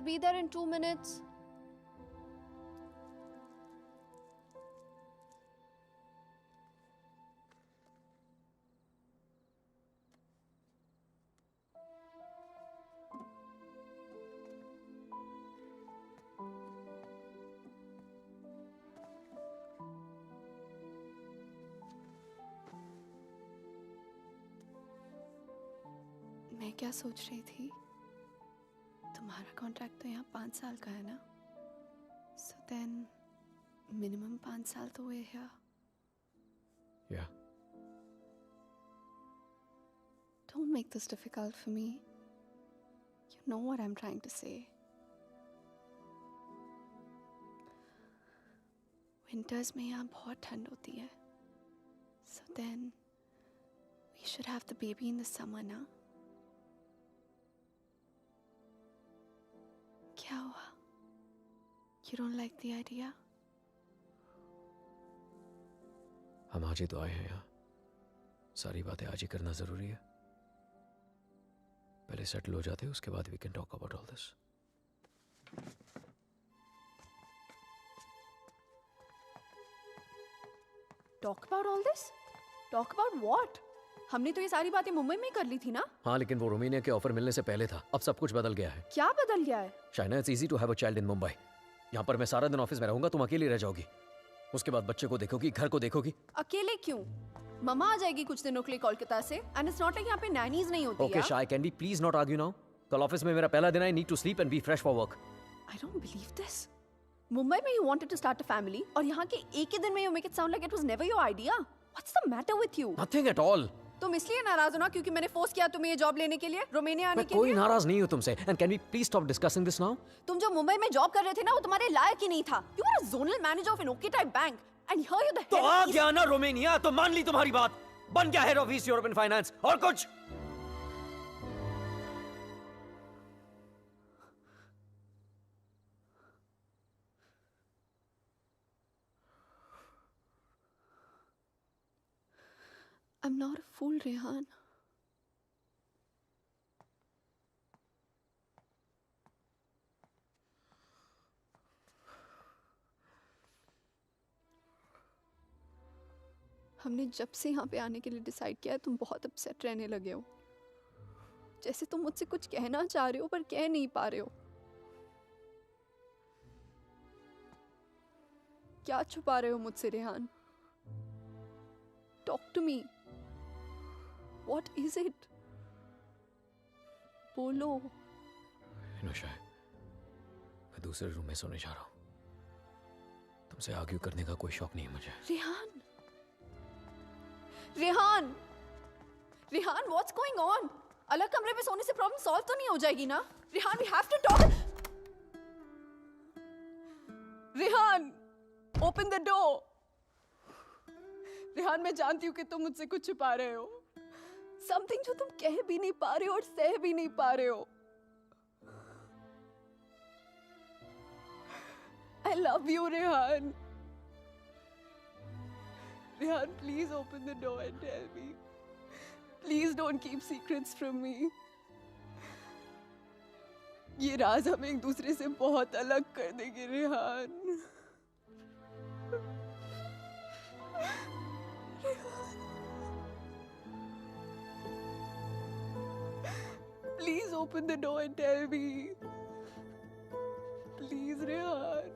I'll be there in 2 minutes. मैं क्या सोच रही थी, तुम्हारा कॉन्ट्रैक्ट तो यहाँ 5 साल का है ना, so then minimum 5 साल तो हुए here. Yeah. Don't make this difficult for me. You know what I'm trying to say. Winters में यहाँ बहुत ठंड होती है, so then we should have the baby in the summer ना. क्या हुआ? You don't like the idea? हम आज ही तो आए हैं यहाँ, सारी बातें आज ही करना जरूरी है. पहले सेटल हो जाते हैं, उसके बाद we can talk about all this. Talk about all this? Talk about what? हमने तो ये सारी बातें मुंबई में ही कर ली थी ना. हाँ, लेकिन वो रोमेनिया के ऑफर मिलने से पहले था. अब सब कुछ बदल गया है. क्या बदल गया है? Shaina, it's easy to have a child in Mumbai. यहाँ पर मैं सारा दिन ऑफिस में रहूंगा, तुम अकेली रह जाओगी. उसके बाद बच्चे को देखोगी, घर को देखोगी. अकेले क्यों? मम्मा आ जाएगी कुछ दिनों के लिए कोलकाता से. एंड इट्स नॉट लाइक यहाँ पे नैनीज नहीं होती. Okay Shay, can we please not argue now? कल ऑफिस में मेरा पहला दिन है. I need to sleep and be fresh for work. I don't believe this. Mumbai में you wanted to start a family और यहाँ के एक ही दिन में you make it sound like it was never your idea. What's the matter with you? Nothing at all. तुम इसलिए नाराज हो ना क्योंकि मैंने फोर्स किया तुम्हें ये जॉब लेने के लिए, रोमानिया आने के लिए? कोई नाराज नहीं हूँ तुमसे. And can we please stop discussing this now? तुम जो मुंबई में जॉब कर रहे थे ना, वो तुम्हारे लायक ही नहीं था. You are a zonal manager of an okay type bank and here you the head. तो आ गया ना रोमानिया, तो मान ली तुम्हारी बात. बन गया head of east European finance. और कुछ? I'm not a fool, Rehan. हमने जब से यहाँ पे आने के लिए डिसाइड किया है, तुम बहुत अपसेट रहने लगे हो. जैसे तुम मुझसे कुछ कहना चाह रहे हो पर कह नहीं पा रहे हो. क्या छुपा रहे हो मुझसे, Rehan? Talk to me. What is it? बोलो. शाय, मैं दूसरे रूम में सोने जा रहा हूँ. तुमसे आर्ग्यू करने का कोई शौक नहीं है मुझे. Rehan, Rehan, Rehan, what's going on? अलग कमरे में सोने से प्रॉब्लम सॉल्व तो नहीं हो जाएगी ना? Rehan, we have to talk. Rehan, open the door. Rehan, मैं जानती हूँ कि तुम मुझसे कुछ छुपा रहे हो. Something जो तुम कह भी नहीं पा रहे हो और सह भी नहीं पा रहे हो. I love you, Rehan. Rehan, please open the door and tell me. Please don't keep secrets from me. ये राज हमें एक दूसरे से बहुत अलग कर देंगे, Rehan. Please open the door and tell me. Please, Rehan.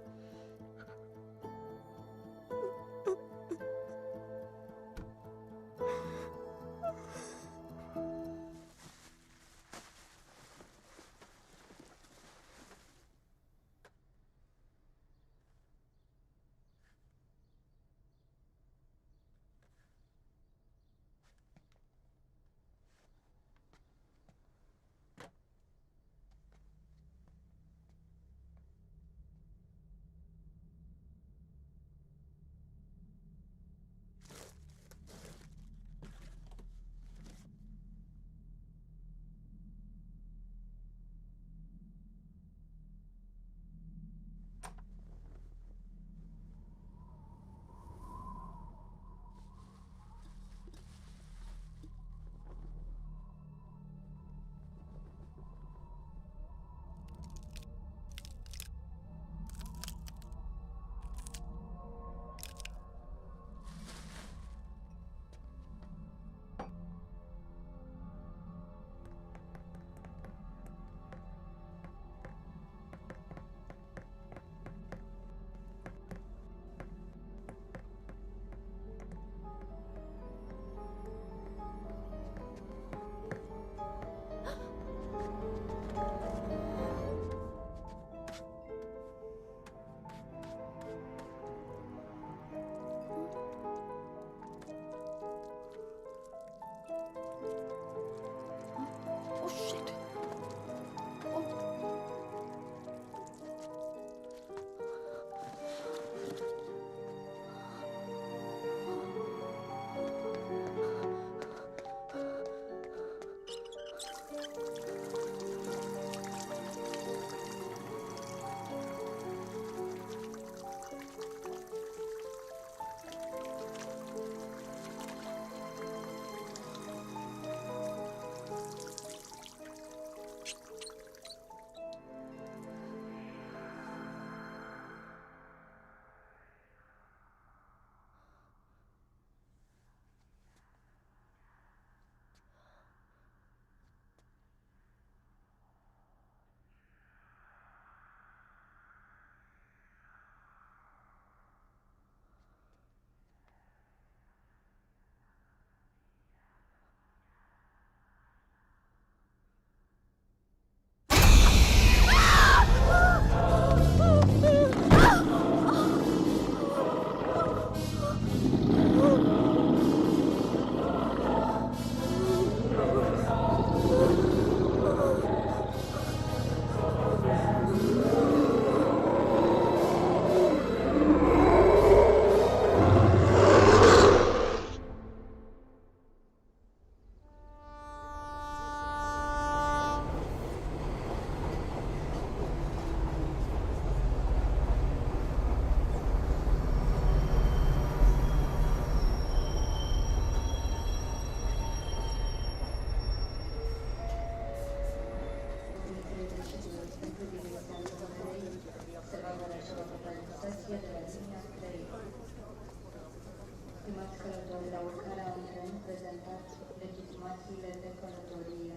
maquilete con autoría.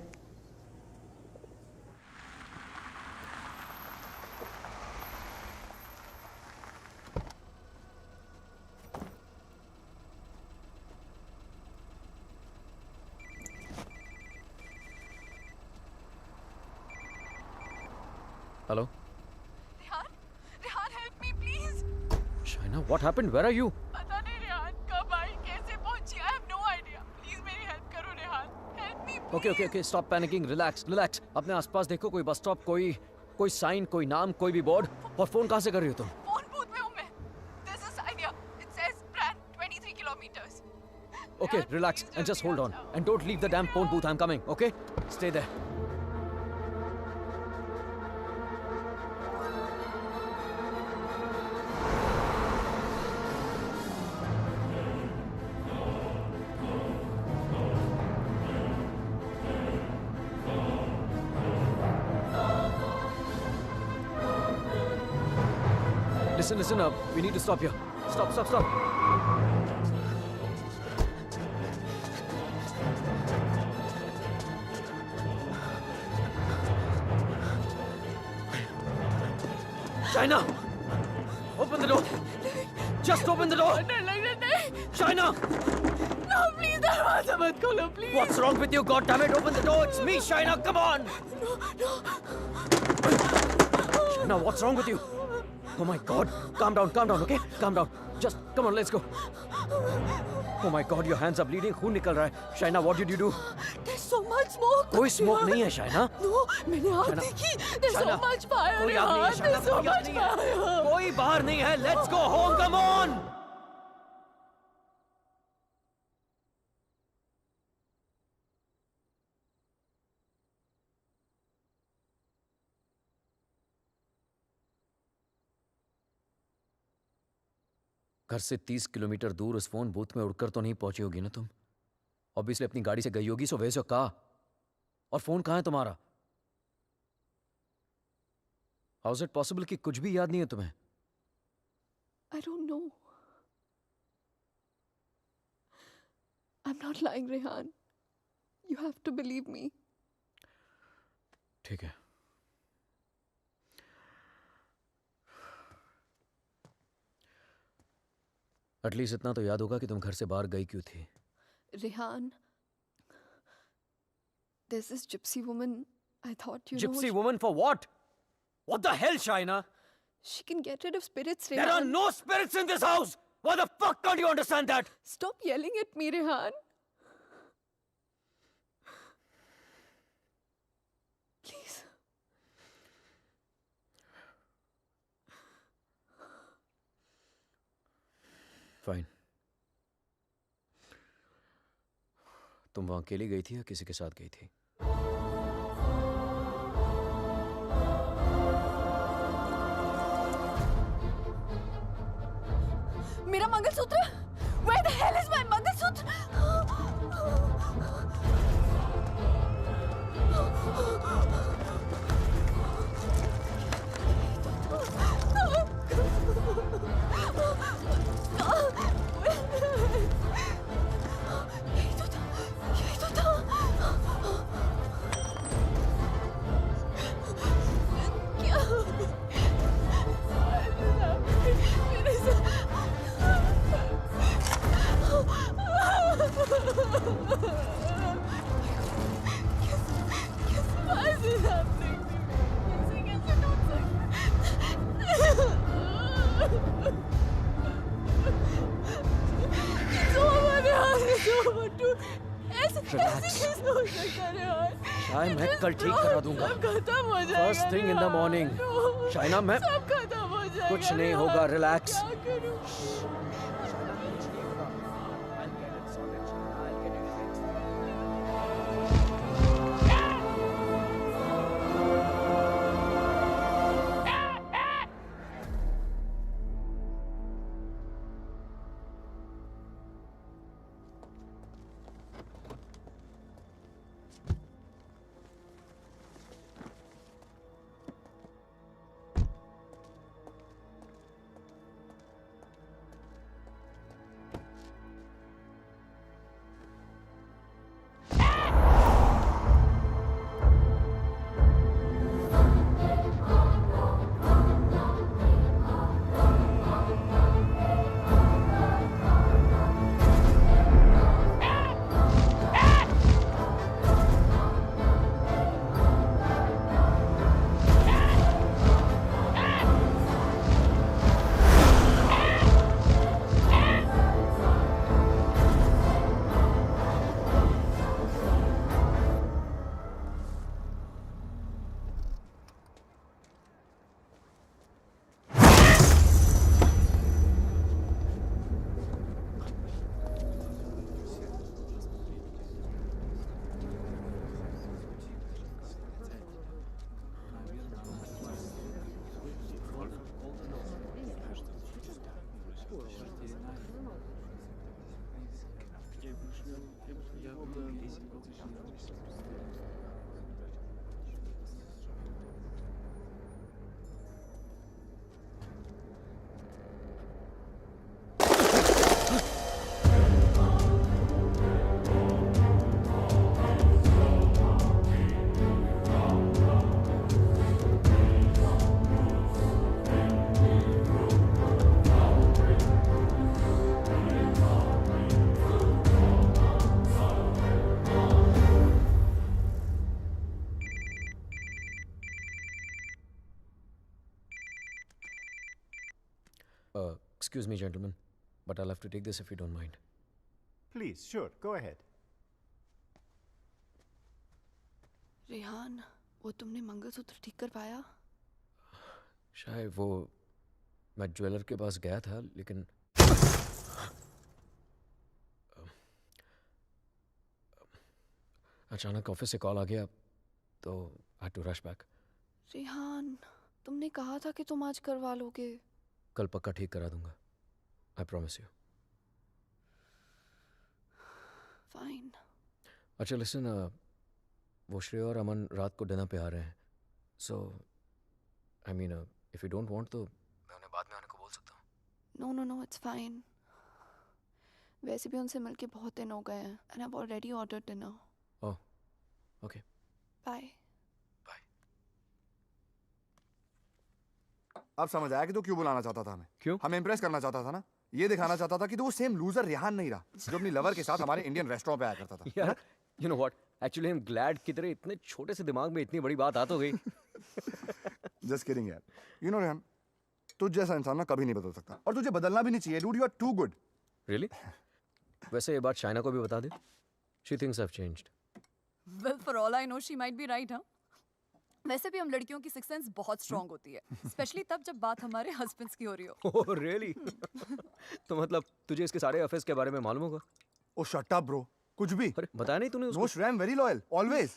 Hello? Rehan, Rehan, help me, please. Shaina, what happened? Where are you? पता नहीं रेहान कब आई कैसे पहुंची I have no idea. Please मेरी help करो Rehan. Help me, please. Okay, stop panicking. Relax. अपने आसपास देखो कोई बस स्टॉप, कोई साइन, कोई नाम, कोई भी बोर्ड. और फोन कहाँ से कर रही हो तुम? फोन बूथ में हूँ मैं. There's a sign here. It says Brand 23 kilometers. Okay, Rehan, relax please and just जल्दी hold आ on. जाओ. And don't leave the damn phone booth. I'm coming, okay? Stay there. Listen up. We need to stop here. Stop. Shaina! Open the door! Just open the door! डर लग रहा नहीं. Shaina! No, please दरवाजा मत खोलो, please. What's wrong with you? God damn it! Open the door! It's me, Shaina! Come on! Shaina, what's wrong with you? Oh my God! Calm down, okay? Calm down. Just come on, let's go. Oh my God, your hands are bleeding. खून निकल रहा है. Shaina, what did you do? There's so much smoke. कोई smoke नहीं है, Shaina. No, मैंने आग Shaina, देखी. There's so Shaina, much fire. कोई आग नहीं है, Rehan. Shaina, There's so कोई आग much नहीं है. fire. कोई बाहर नहीं है. Let's go home. Come on. घर से 30 किलोमीटर दूर उस फोन बूथ में उड़कर तो नहीं पहुंची होगी ना तुम? ऑब्वियसली अपनी गाड़ी से गई होगी. So where your car? और फोन कहाँ है तुम्हारा? हाउ इज इट पॉसिबल कि कुछ भी याद नहीं है तुम्हें? I don't know. I'm not lying, Rehan. You have to believe me. ठीक है. एटलीस्ट इतना तो याद होगा कि तुम घर से बाहर गई क्यों थी. Rehan, there's this gypsy woman. I thought you Gypsy know. woman for what? What the hell, Shaina? She can get rid of spirits, There are Rehan. no spirits in this house. Why the fuck can't you understand that? Stop yelling at me, Rehan. Please. Fine. तुम वहां अकेली गई थी या किसी के साथ गई थी? मेरा mangalsutra? Where the hell is my mangalsutra? यही तो था. क्या? मेरे Why is this happening to me? कैसे टूट सकता? It's over, Rehan. It's over. ऐसे कैसे हो सकता है, Rehan? शायद मैं कल ठीक करा दूंगा. सब खत्म हो जाएगा. First thing in the Rehan. morning. No. Shaina, मैं सब खत्म हो जाएगा. कुछ नहीं Rehan. होगा. रिलैक्स. क्या करूं? Excuse me, gentlemen, but I'll have to take this if you don't mind. Please, sure, go ahead. Rehan, वो तुमने मंगलसूत्र ठीक कर पाया? शायद वो मैं ज्वेलर के पास गया था लेकिन अचानक ऑफिस से कॉल आ गया तो I had to rush back. Rehan, तुमने कहा था कि तुम आज करवा लोगे. कल पक्का ठीक करा दूंगा. I promise you. फाइन. अच्छा लिसन, वो श्रेया और अमन रात को डिनर पे आ रहे हैं. So I mean if you don't want तो मैं उन्हें बाद में आने को बोल सकता हूँ. No no no, it's fine. वैसे भी उनसे मिलके बहुत दिन हो गए हैं and I have already ordered dinner. Oh okay. Bye. अब समझ आया कि तू क्यों बुलाना चाहता था हमें. क्यों? हमें इम्प्रेस करना चाहता था ना. ये दिखाना चाहता था कि तू वो सेम लूजर रेहान नहीं रहा जो अपनी लवर के साथ हमारे इंडियन रेस्टोरेंट पे आया करता था. यार you know what, actually I am glad कि तेरे इतने छोटे से दिमाग में इतनी बड़ी बात आ तो गई. जस्ट किडिंग यार. यू नो रेहान, तुझ जैसा इंसान ना कभी नहीं बदल सकता और तुझे बदलना भी नहीं चाहिए. Dude, you are too good. Really? वैसे ये बात शाइना को भी बता दे. She thinks I have changed. Well, for all I know, she might be right, huh? वैसे भी हम लड़कियों की सिक्स सेंस बहुत स्ट्रांग होती है, स्पेशली तब जब बात हमारे हस्बैंड्स की हो रही हो. Oh really? तो मतलब तुझे इसके सारे अफेयर्स के बारे में मालूम होगा? ओ शट अप ब्रो. कुछ भी. अरे बताया नहीं तूने नो उसको? Shreya, I am very loyal always.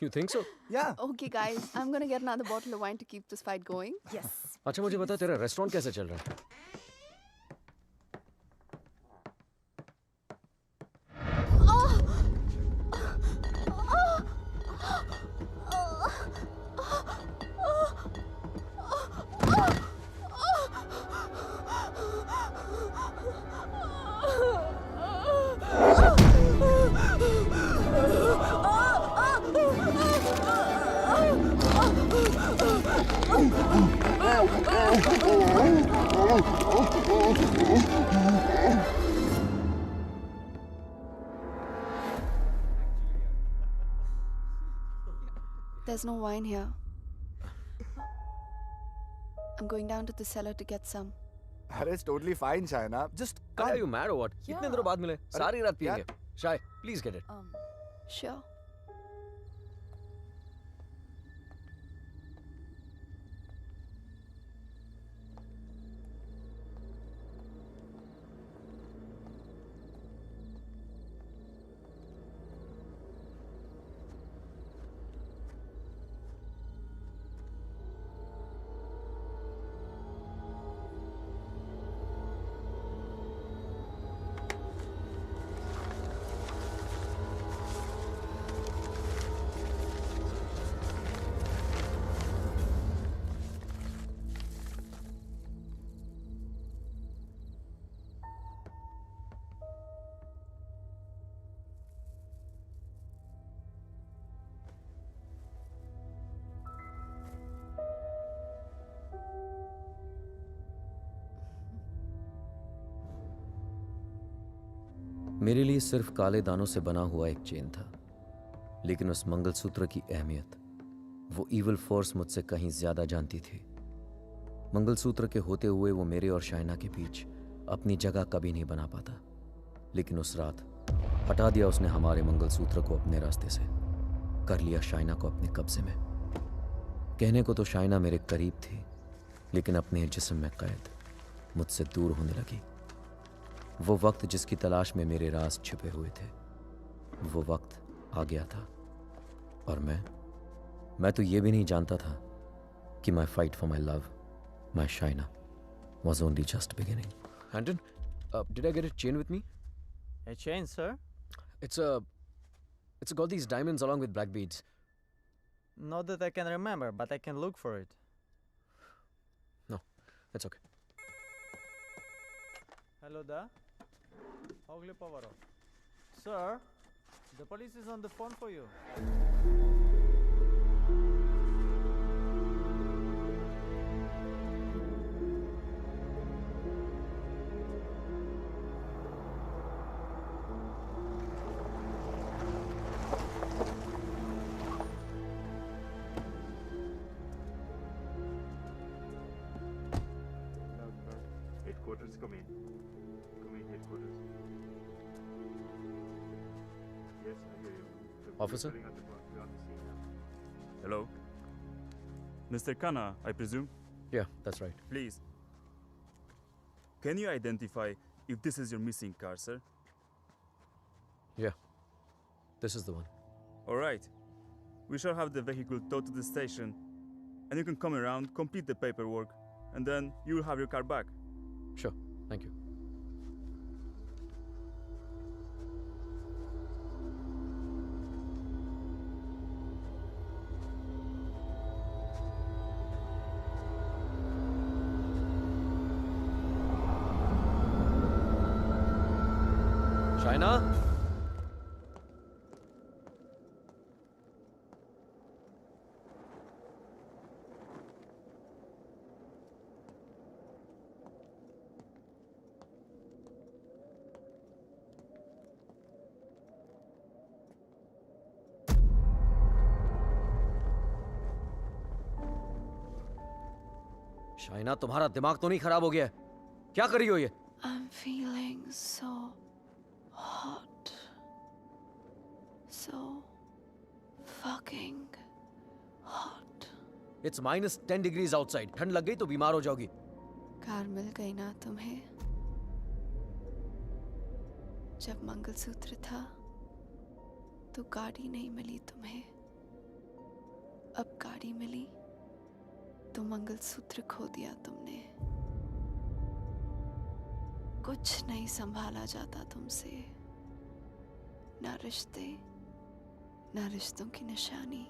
You think so? या. Okay guys, I'm gonna get another bottle of wine to keep this fight going. Yes. अच्छा मुझे बता तेरा रेस्टोरेंट कैसे चल रहा है? There's no wine here. I'm going down to the cellar to get some. अरे it's totally fine Shaina. Just Are you mad or what? Yeah. इतने दिनों बाद मिले, सारी रात पिएंगे. शाय, प्लीज गेट इट. Sure. मेरे लिए सिर्फ काले दानों से बना हुआ एक चेन था, लेकिन उस मंगलसूत्र की अहमियत वो इविल फोर्स मुझसे कहीं ज्यादा जानती थी. मंगलसूत्र के होते हुए वो मेरे और शाइना के बीच अपनी जगह कभी नहीं बना पाता, लेकिन उस रात हटा दिया उसने हमारे मंगलसूत्र को अपने रास्ते से, कर लिया शाइना को अपने कब्जे में. कहने को तो शाइना मेरे करीब थी, लेकिन अपने जिस्म में कैद मुझसे दूर होने लगी. वो वक्त जिसकी तलाश में मेरे राज छिपे हुए थे, वो वक्त आ गया था. और मैं तो ये भी नहीं जानता था कि माई fight for my love, my Shaina, was only just beginning. Handon, did I get a chain with me? A chain, sir? It's It's got these diamonds along with black beads. Not that I can remember, but I can look for it. No, it's okay. Hello there. Ogli Povaro. Sir, the police is on the phone for you. Headquarters, come in. Come in, headquarters. Yes, I hear you. The police Officer? filling out the form. We're on the scene now. Hello? Mr. Khanna, I presume? Yeah, that's right. Please. Can you identify if this is your missing car, sir? Yeah, this is the one. Alright. We shall have the vehicle towed to the station, and you can come around, complete the paperwork, and then you will have your car back. Sure, thank you. Shaina? Shaina, तुम्हारा दिमाग तो नहीं खराब हो गया है? क्या कर रही हो ये? I'm feeling so hot. So fucking hot. It's -10 degrees outside. ठंड लग गई तो बीमार हो जाओगी. कार मिल गई ना तुम्हें? जब मंगलसूत्र था तो गाड़ी नहीं मिली तुम्हें. अब गाड़ी मिली तो मंगलसूत्र खो दिया तुमने. कुछ नहीं संभाला जाता तुमसे. ना रिश्ते, ना रिश्तों की निशानी.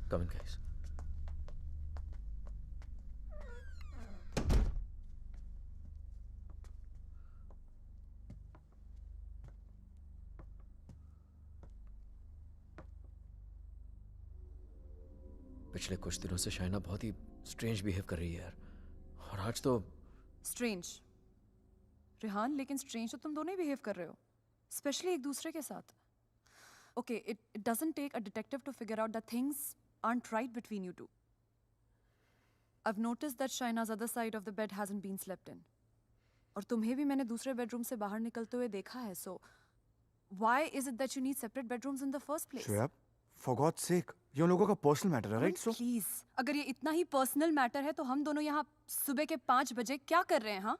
Come in, guys. पिछले कुछ दिनों से शाइना बहुत ही स्ट्रेंज बिहेव कर रही है यार. और आज तो स्ट्रेंज रेहान, लेकिन स्ट्रेंज तो तुम दोनों ही बिहेव कर रहे हो, स्पेशली एक दूसरे के साथ. Okay, it doesn't take a detective to figure out that things aren't right between you two. I've noticed that Shaina's other side of the bed hasn't been slept in. और तुम्हें भी मैंने दूसरे बेडरूम से बाहर निकलते हुए देखा है. So why is it that you need separate bedrooms in the first place? Shreya, for God's sake, ये उन लोगों का पर्सनल मैटर है, राइट? सो प्लीज, अगर ये इतना ही पर्सनल मैटर है तो हम दोनों यहाँ सुबह के 5 बजे क्या कर रहे हैं? हाँ,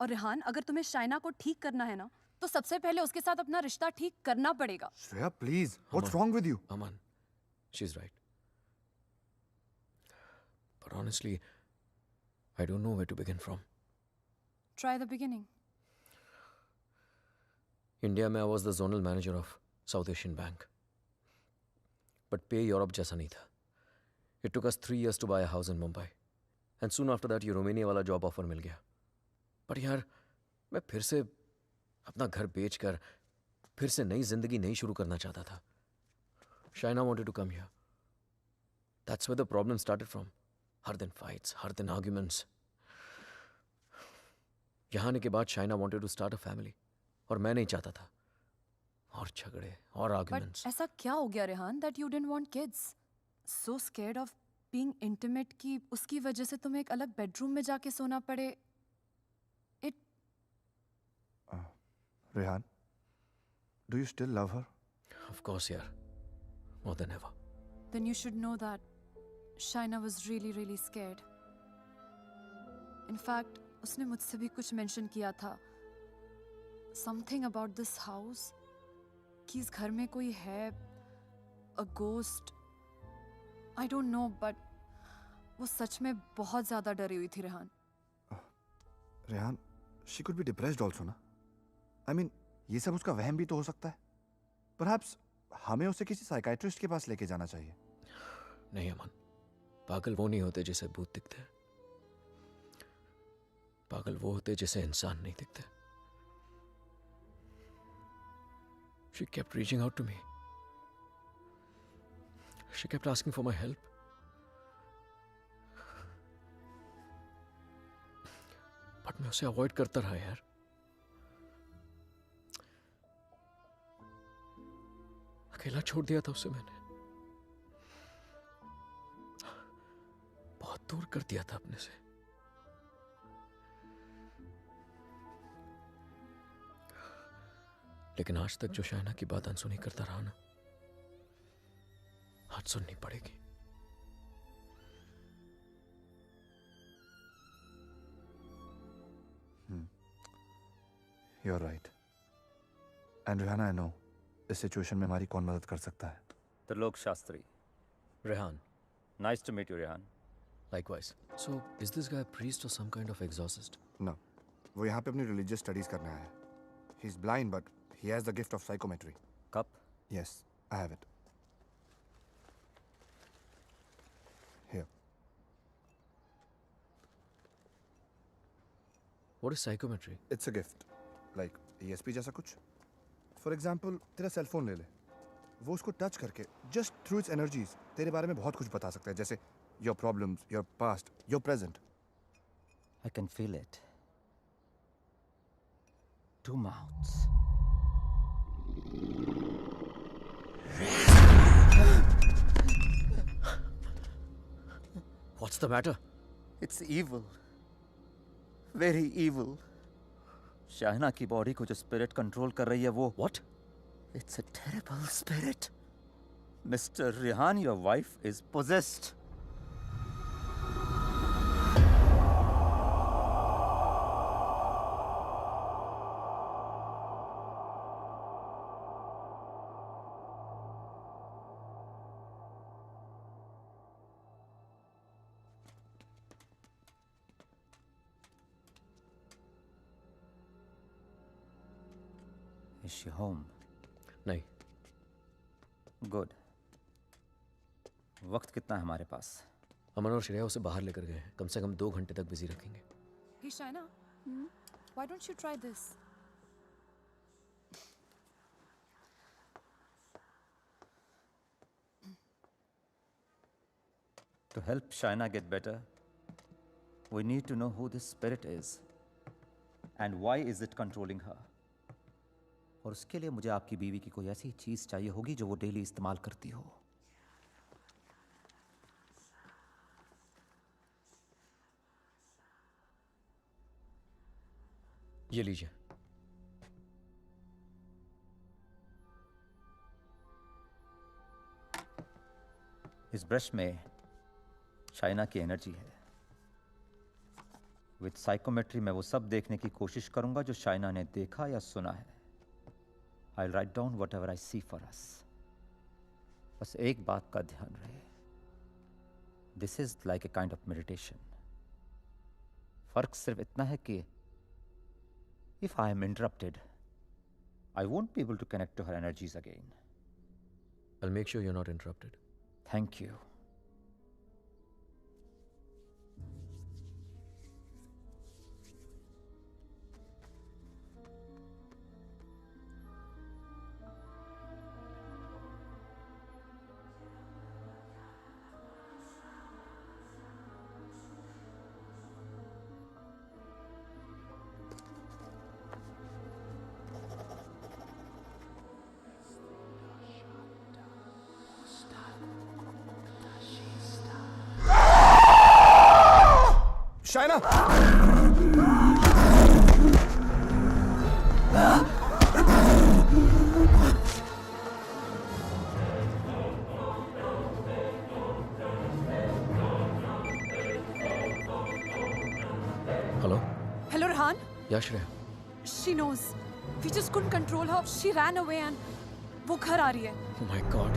और रेहान, अगर तुम्हें शाइना को ठीक करना है ना, तो सबसे पहले उसके साथ अपना रिश्ता ठीक करना पड़ेगा. Shreya please, what's Aman. Wrong with you? Aman, she's right. But honestly, I don't know where to begin from. Try the beginning. India में I was the zonal manager of South Asian Bank. But pay Europe जैसा नहीं था. It took us 3 years to buy a house in Mumbai. And soon after that ये Romania वाला job offer मिल गया. पर यार मैं फिर से अपना घर बेचकर फिर से नई जिंदगी नहीं शुरू करना चाहता था. Shaina wanted to come here. That's where the problem started from. हर दिन fights, हर दिन arguments. यहाँ आने के बाद Shaina wanted to start a family. और मैं नहीं चाहता था. और झगड़े और But arguments. ऐसा क्या हो गया Rehan that you didn't want kids? So scared of being intimate कि उसकी वजह से तुम्हें एक अलग बेडरूम में जाके सोना पड़े. It Rehan, do you still love her? Of course, यार. More than ever. then you should know that Shaina was really really scared. In fact, उसने मुझसे भी कुछ mention किया था. Something about this house. कि इस घर में कोई है. A ghost. I don't know, but वो सच में बहुत ज़्यादा डरी हुई थी Rehan. Rehan, she could be depressed also ना? I mean, ये सब उसका वहम भी तो हो सकता है. Perhaps हमें उसे किसी साइकाइट्रिस्ट के पास लेके जाना चाहिए. नहीं अमन. पागल वो नहीं होते जिसे भूत दिखते हैं. पागल वो होते जिसे इंसान नहीं दिखते. She kept reaching out to me. She kept asking for my help. But मैं उसे अवॉइड करता रहा यार. अकेला छोड़ दिया था उसे मैंने. बहुत दूर कर दिया था अपने से. लेकिन आज तक जो शाइना की बात अनसुनी करता रहा ना, आज सुननी पड़ेगी. You're right. And Rehana, I know इस सिचुएशन में हमारी कौन मदद कर सकता है. Trilok Shastri. Rehan, Nice to meet you, Rehan. likewise. So, is this guy a priest or some kind of exorcist? No, वो यहाँ पे अपनी रिलीजियस स्टडीज करने आया है. He's blind but he has the gift of psychometry. Cup? Yes, I have it. Here. What is psychometry? It's a gift. Like ESP जैसा कुछ. For example, तेरा सेल फोन ले ले. वो उसको टच करके just through its energies तेरे बारे में बहुत कुछ बता सकता है. जैसे your problems, your past, your present. I can feel it. Two mouths. What's the matter? It's evil. Very evil. Shaina की बॉडी को जो स्पिरिट कंट्रोल कर रही है वो. What? It's a terrible spirit. Mr. Rehan, your wife is possessed. Is she home? नहीं. Good. वक्त कितना है हमारे पास? अमन और श्रेया उसे बाहर लेकर गए हैं. कम से कम 2 घंटे तक बिजी रखेंगे. Hey Shaina, why don't you try this? To help Shaina get better, we need to know who this spirit is and why is it controlling her. और उसके लिए मुझे आपकी बीवी की कोई ऐसी चीज चाहिए होगी जो वो डेली इस्तेमाल करती हो. ये लीजिए. इस ब्रश में शाइना की एनर्जी है. विद साइकोमेट्री मैं वो सब देखने की कोशिश करूंगा जो शाइना ने देखा या सुना है. I will write down whatever I see for us. बस एक बात का ध्यान रहे, this is like a kind of meditation. फर्क सिर्फ इतना है कि if I am interrupted, I won't be able to connect to her energies again. I'll make sure you're not interrupted. Thank you. Shaina! Hello? Hello, Rehan. Yeah, Shreya. She knows. We just couldn't control her. She ran away and वो घर आ रही है. Oh my God.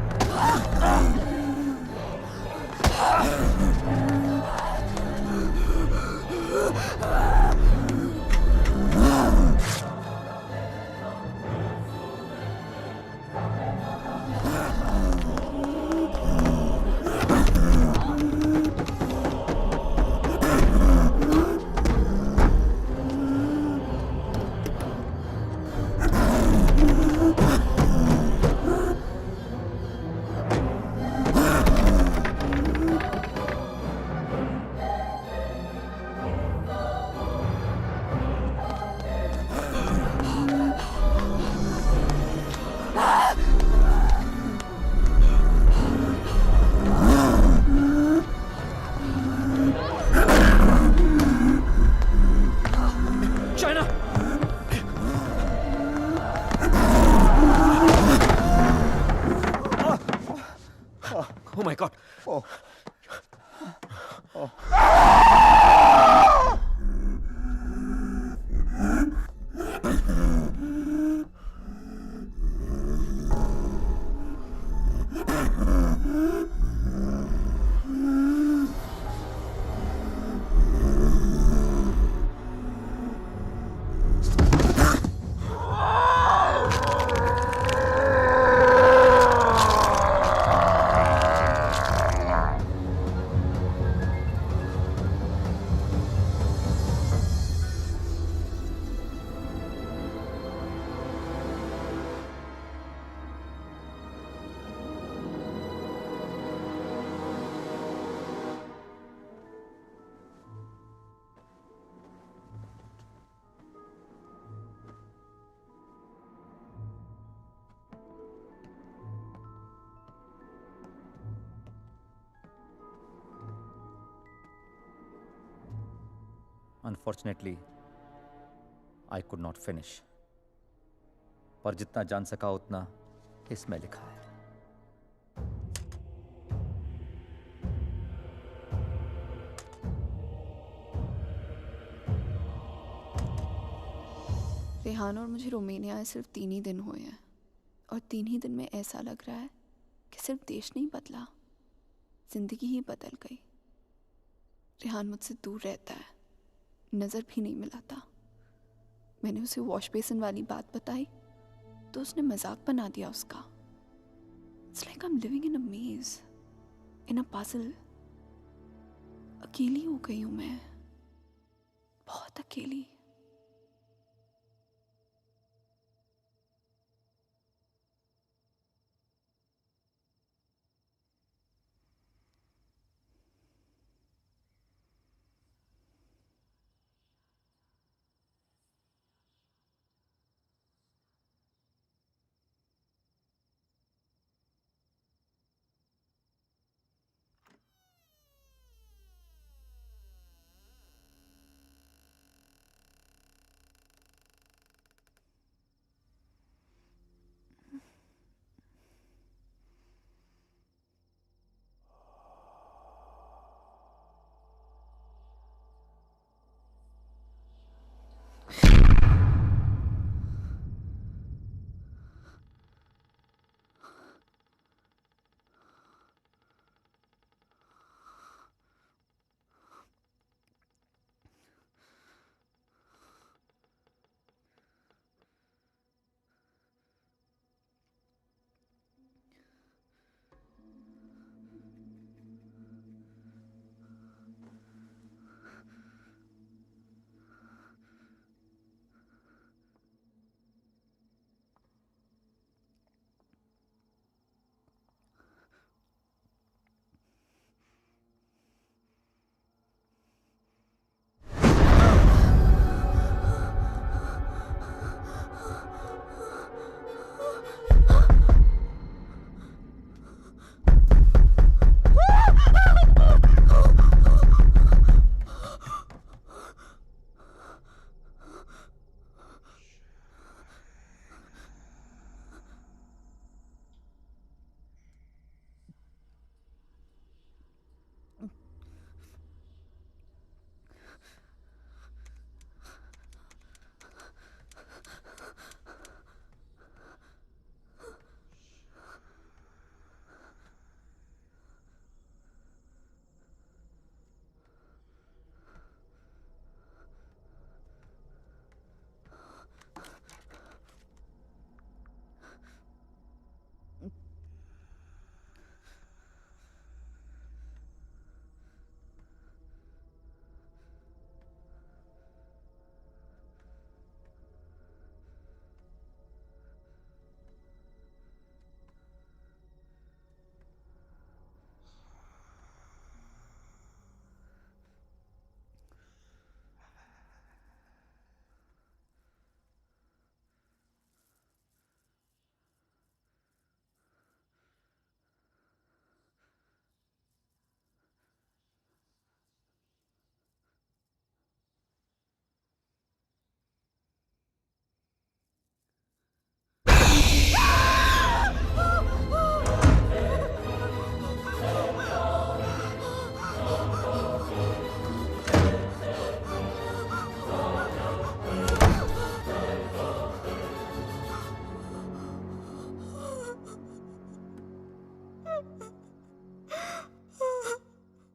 Oh my God. Oh. Unfortunately, I could not finish. पर जितना जान सका उतना इसमें लिखा है. रेहान और मुझे रोमानिया आए सिर्फ 3 ही दिन हुए हैं और 3 ही दिन में ऐसा लग रहा है कि सिर्फ देश नहीं बदला, जिंदगी ही बदल गई. रेहान मुझसे दूर रहता है, नज़र भी नहीं मिलाता. मैंने उसे वॉश बेसिन वाली बात बताई तो उसने मजाक बना दिया उसका. It's like I am living in a maze, in a puzzle. अकेली हो गई हूँ मैं, बहुत अकेली.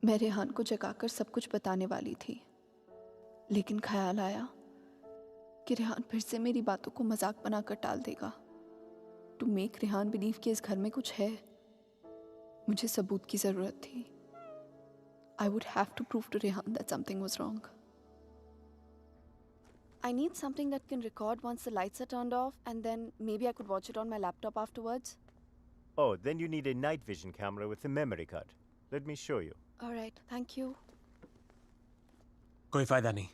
मैं रेहान को जगाकर सब कुछ बताने वाली थी, लेकिन ख्याल आया कि रेहान फिर से मेरी बातों को मजाक बनाकर टाल देगा। टू मेक रेहान बिलीव कि इस घर में कुछ है, मुझे सबूत की जरूरत थी। I would have to prove to Rehan that something was wrong. I need something that can record once the lights are turned off, and then maybe I could watch it on my laptop afterwards. Oh, then you need a night vision camera with a memory card. Let me show you. All right, thank you. कोई फायदा नहीं।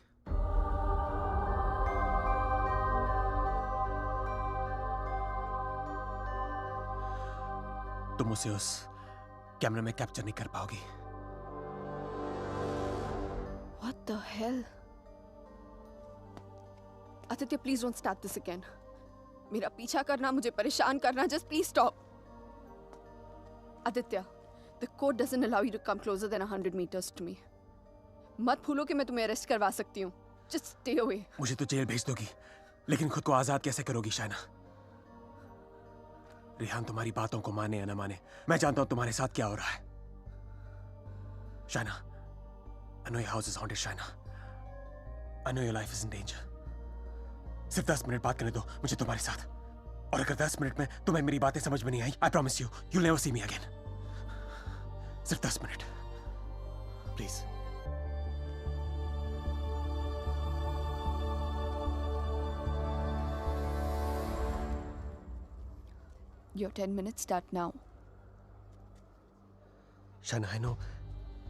तुम उसे उस कैमरे में capture नहीं कर पाओगी। What the hell? Aditya, please don't start this again. मेरा पीछा करना, मुझे परेशान करना, just please stop. Aditya, the code doesn't allow you to come closer than 100 meters to me. मत भूलो कि मैं तुम्हें अरेस्ट करवा सकती हूँ. Just stay away. मुझे तो जेल भेज दोगी, लेकिन खुद को आजाद कैसे करोगी शाइना? रेहान तुम्हारी बातों को माने या ना माने, मैं जानता हूं तुम्हारे साथ क्या हो रहा है। Shaina, I know your house is haunted, Shaina. I know your life is in danger. सिर्फ 10 मिनट बात करने दो मुझे तुम्हारे साथ, और अगर 10 मिनट में तुम्हें मेरी बातें समझ में नहीं आई, I promise you, you'll never see me again. सिर्फ 10 minute, please. Your 10 minutes start now. Shaina, I know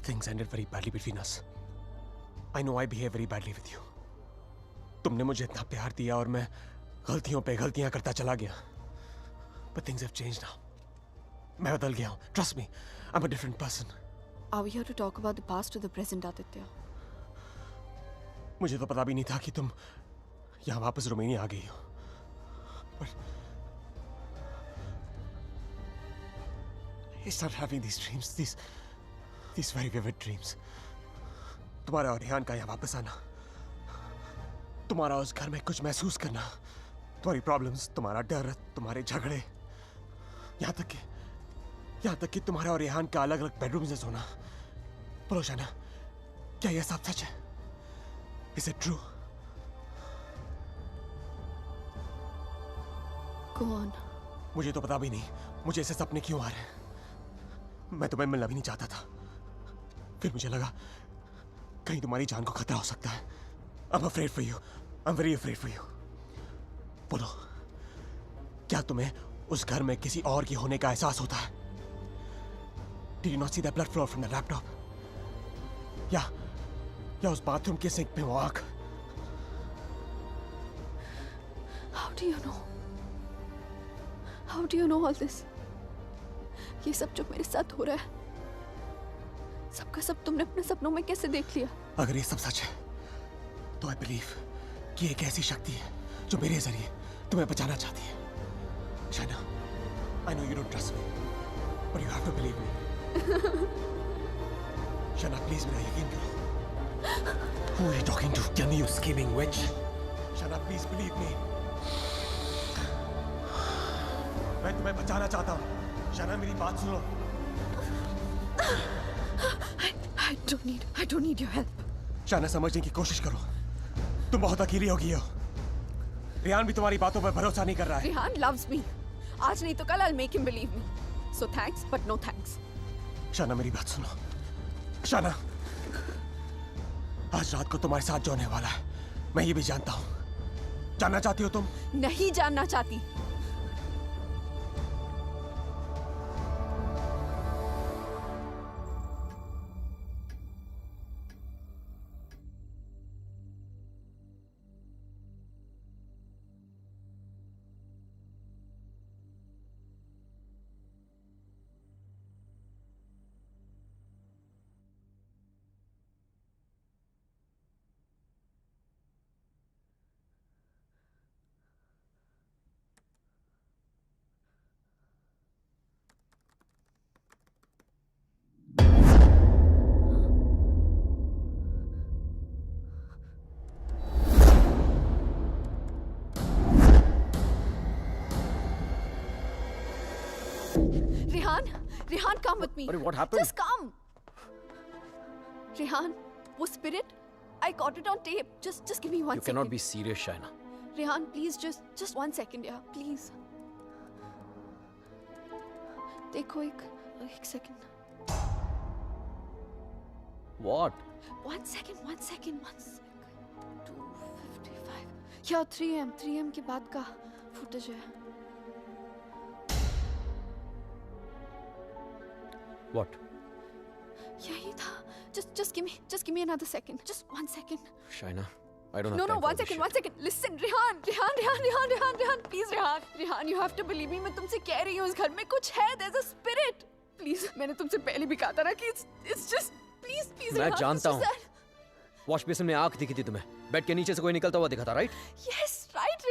things ended very badly between us. I know I behave very badly with you. तुमने मुझे इतना प्यार दिया और मैं गलतियों पे गलतियां करता चला गया। But things have changed now. मैं बदल गया हूँ. Trust me, I'm a different person. Are we here to talk about the past or the present, Aditya? मुझे तो पता भी नहीं था कि तुम यहाँ वापस रोमानिया आ गई हो। But I started having these dreams, these very vivid dreams. तुम्हारा और रेहान का यहाँ वापस आना, तुम्हारा उस घर में कुछ महसूस करना, तुम्हारी प्रॉब्लम्स, तुम्हारा डर, तुम्हारे झगड़े, यहाँ तक कि तुम्हारा और रेहान का अलग अलग बेडरूम्स में सोना। बोलो शाइना, क्या यह सब सच है? Is it true? Go on. मुझे तो पता भी नहीं मुझे ऐसे सपने क्यों आ रहे हैं। मैं तुम्हें मिलना भी नहीं चाहता था, फिर मुझे लगा कहीं तुम्हारी जान को खतरा हो सकता है। I'm afraid for you. I'm very afraid for you. बोलो, क्या तुम्हें उस घर में किसी और की होने का एहसास होता है? Did you not see that blood flow from the laptop? या उस बाथरूम के सिंक में वो आग? How do you know? How do you know all this? ये सब जो मेरे साथ हो रहा है, सबका सब तुमने अपने सपनों में कैसे देख लिया? अगर ये सब सच है, तो I believe कि एक ऐसी शक्ति है जो मेरे जरिए तुम्हें बचाना चाहती है। Shaina, I know you don't trust me, but you have to believe me. Shaina, please मेरा यकीन करो। Who are you talking to? Tell me, you scheming witch. Shaina, please believe me. मैं तुम्हें बचाना चाहता हूँ। शाइना, मेरी बात सुनो। I don't need your help. Shaina, समझने की कोशिश करो। तुम बहुत अकेली हो गई हो। रेहान भी तुम्हारी बातों पर भरोसा नहीं कर रहा है। Rehan loves me. आज नहीं तो कल I'll make him believe me. So thanks, but no thanks. Shaina, मेरी बात सुनो। शाइना, आज रात को तुम्हारे साथ जो होने वाला है, मैं ये भी जानता हूँ। जानना चाहती हो तुम? नहीं जानना चाहती। Rehan, come with me. Arey, what happened? Just come. Rehan, वो spirit, I got it on tape. Just give me 1 second. You cannot be serious, Shaina. Rehan, please, just 1 second, yeah, please. देखो एक second. What? 1 second. 2:55. Yeah, 3 am के बाद का footage है. What? यही था. Just give me another second. Just 1 second. Shaina, I don't have No, time for 1 this second, shit. 1 second. Listen, Rehan, please, Rehan, you have to believe me. मैं तुमसे कह रही हूँ, इस घर में कुछ है. There's a spirit. Please, मैंने तुमसे पहले भी कहा था ना कि it's just, please, मैं Rehan, जानता it's हूँ. just that. वॉश बेसिन में आंख दिखी थी तुम्हें. बेड के नीचे से कोई निकलता हुआ दिखा था, right? Yes, right,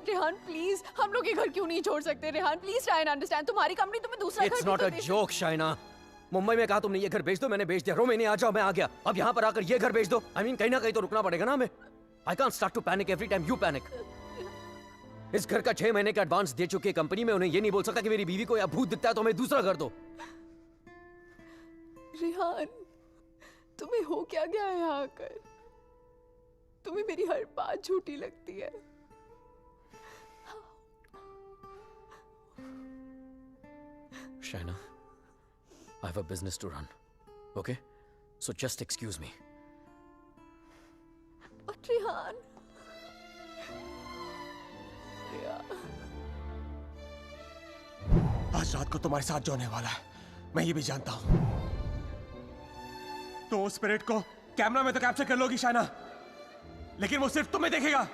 Rehan, please. हम लोग ये घर क्यों नहीं छोड़ सकते, Rehan? Please try and understand. तुम्हारी कंपनी तुम्हें दूसरा घर It's भी not तो a they joke, Shaina. Mumbai में कहा तुमने ये घर बेच दो, मैंने बेच दिया. रोमेनिया आ जाओ, मैं आ गया. अब यहाँ पर आकर ये घर बेच दो. I mean, कहीं ना कहीं तो रुकना पड़ेगा ना हमें. I can't start to panic every time you panic. इस घर का 6 महीने का एडवांस दे चुकी है कंपनी में. उन्हें ये नहीं बोल सकता कि मेरी बीवी को या भूत दिखता है तो हमें दूसरा घर दो. रेहान, तुम्हें हो क्या गया है यहाँ आकर? तुम्हें मेरी हर बात झूठी लगती है. Shaina, I have a business to run. Okay? So just excuse me. But Rehan, आज रात को तुम्हारे साथ जो होने वाला है, मैं ये भी जानता हूं. तो उस स्पिरिट को कैमरा में तो कैप्चर कर लोगी शाइना, लेकिन वो सिर्फ तुम्हें देखेगा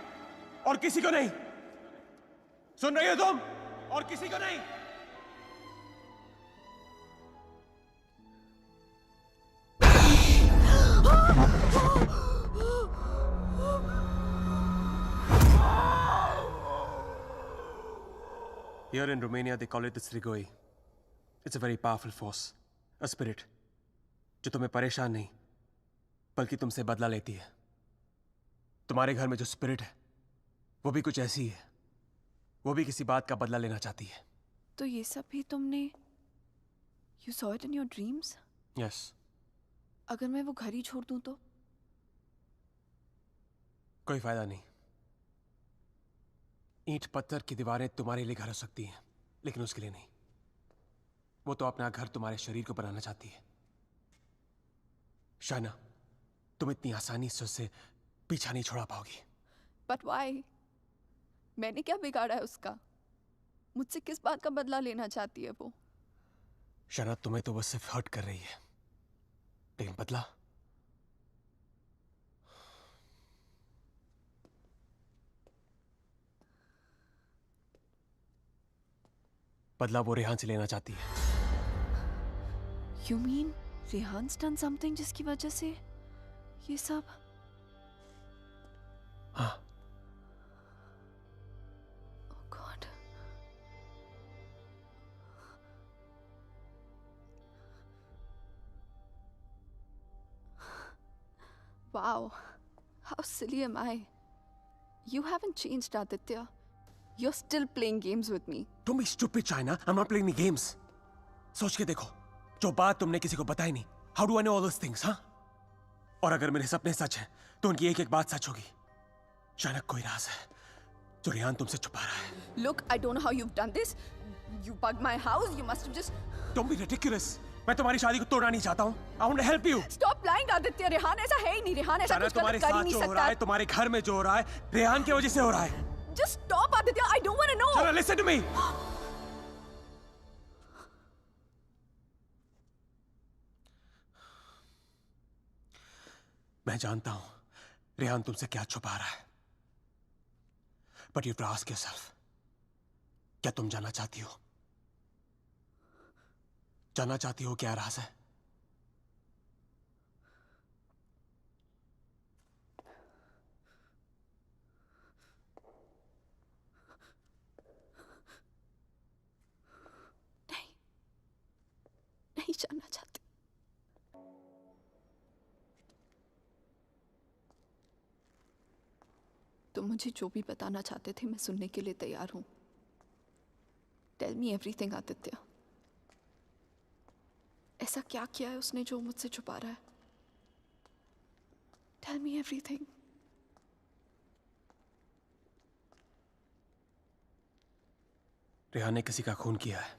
और किसी को नहीं. सुन रही हो तुम? और किसी को नहीं. Here in Romania, they call it the Strigoi. It's a very powerful force, a spirit, जो तुम्हें परेशान नहीं, बल्कि तुमसे बदला लेती है. तुम्हारे घर में जो स्पिरिट है, वो भी कुछ ऐसी है. वो भी किसी बात का बदला लेना चाहती है. तो ये सब भी तुमने You saw it in your dreams? Yes. अगर मैं वो घर ही छोड़ दूं तो? कोई फायदा नहीं. ईंट पत्थर की दीवारें तुम्हारे लिए घर हो सकती हैं, लेकिन उसके लिए नहीं. वो तो अपना घर तुम्हारे शरीर को बनाना चाहती है. शाइना, तुम इतनी आसानी से उससे पीछा नहीं छोड़ा पाओगी. But why? मैंने क्या बिगाड़ा है उसका? मुझसे किस बात का बदला लेना चाहती है वो? शाइना, तुम्हें तो बस सिर्फ हर्ट कर रही है, लेकिन बदला? बदला वो रेहान से लेना चाहती है. You mean Rehan's done something जिसकी वजह से ये सब? हाँ. Oh God. Wow. How silly am I? You haven't changed, Aditya. You're still playing games with me. Don't be stupid, China. I'm not playing any games. सोच के देखो, जो बात तुमने किसी को बताई नहीं. How do I know all those things, हाँ? और अगर मेरे सपने सच हैं, तो उनकी एक-एक बात सच होगी. चाइना, कोई राज है जो रेहान तुमसे छुपा रहा है. Look, I don't know how you've done this. You bugged my house. You must have just. Don't be ridiculous. मैं तुम्हारी शादी को तोड़ना नहीं चाहता हूँ. I want to help you. Stop lying, Aditya. Rehan ऐसा है ही नहीं. रेहान ऐसा चाइना, कुछ गलत तुम्हारे कर ही साथ नहीं जो हो रहा सकता. है, तुम्हारे घर में जो हो रहा है, रेहान की वजह से हो रहा है. Just stop, Aditya. I don't want to know. Chana, listen to me. मैं जानता हूं रेहान तुमसे क्या छुपा रहा है. But you have to ask yourself, क्या तुम जानना चाहती हो? जानना चाहती हो क्या राज है? नहीं जानना चाहती. तुम मुझे जो भी बताना चाहते थे मैं सुनने के लिए तैयार हूं. Tell me everything, Aditya. ऐसा क्या किया है उसने जो मुझसे छुपा रहा है? Tell me everything. रेहान ने किसी का खून किया है।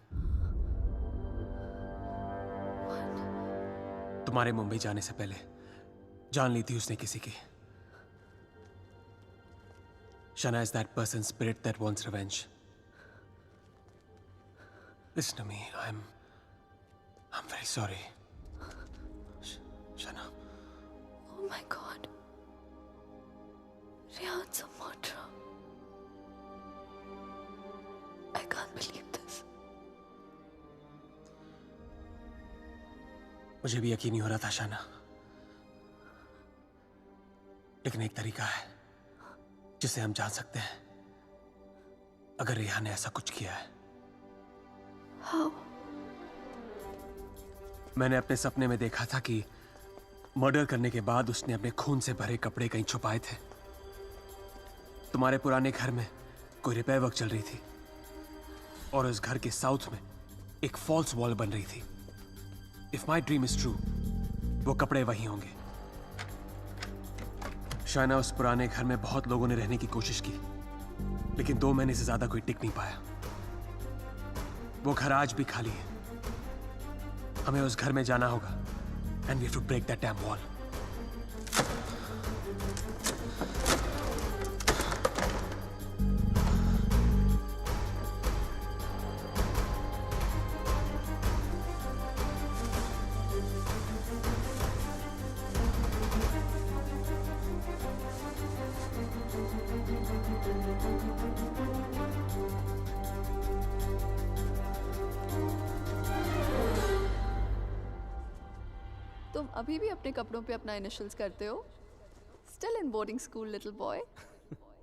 तुम्हारे मुंबई जाने से पहले जान ली थी उसने किसी की। Shana is that person's spirit that wants revenge. Listen to me. I'm very sorry. Shana. Oh my God. Rehan's a murderer. I can't believe this. मुझे भी यकीन नहीं हो रहा था शाना, लेकिन एक तरीका है जिसे हम जान सकते हैं अगर रेहान ने ऐसा कुछ किया है। How? मैंने अपने सपने में देखा था कि मर्डर करने के बाद उसने अपने खून से भरे कपड़े कहीं छुपाए थे। तुम्हारे पुराने घर में कोई रिपेयर वर्क चल रही थी और उस घर के साउथ में एक फॉल्स वॉल बन रही थी। If my dream is true, वो कपड़े वहीं होंगे। शायना, उस पुराने घर में बहुत लोगों ने रहने की कोशिश की, लेकिन 2 महीने से ज्यादा कोई टिक नहीं पाया। वो घर आज भी खाली है। हमें उस घर में जाना होगा and we have to break that dam wall. तुम अभी भी अपने कपड़ों पे अपना इनिशियल्स करते हो? Still in boarding school, little boy.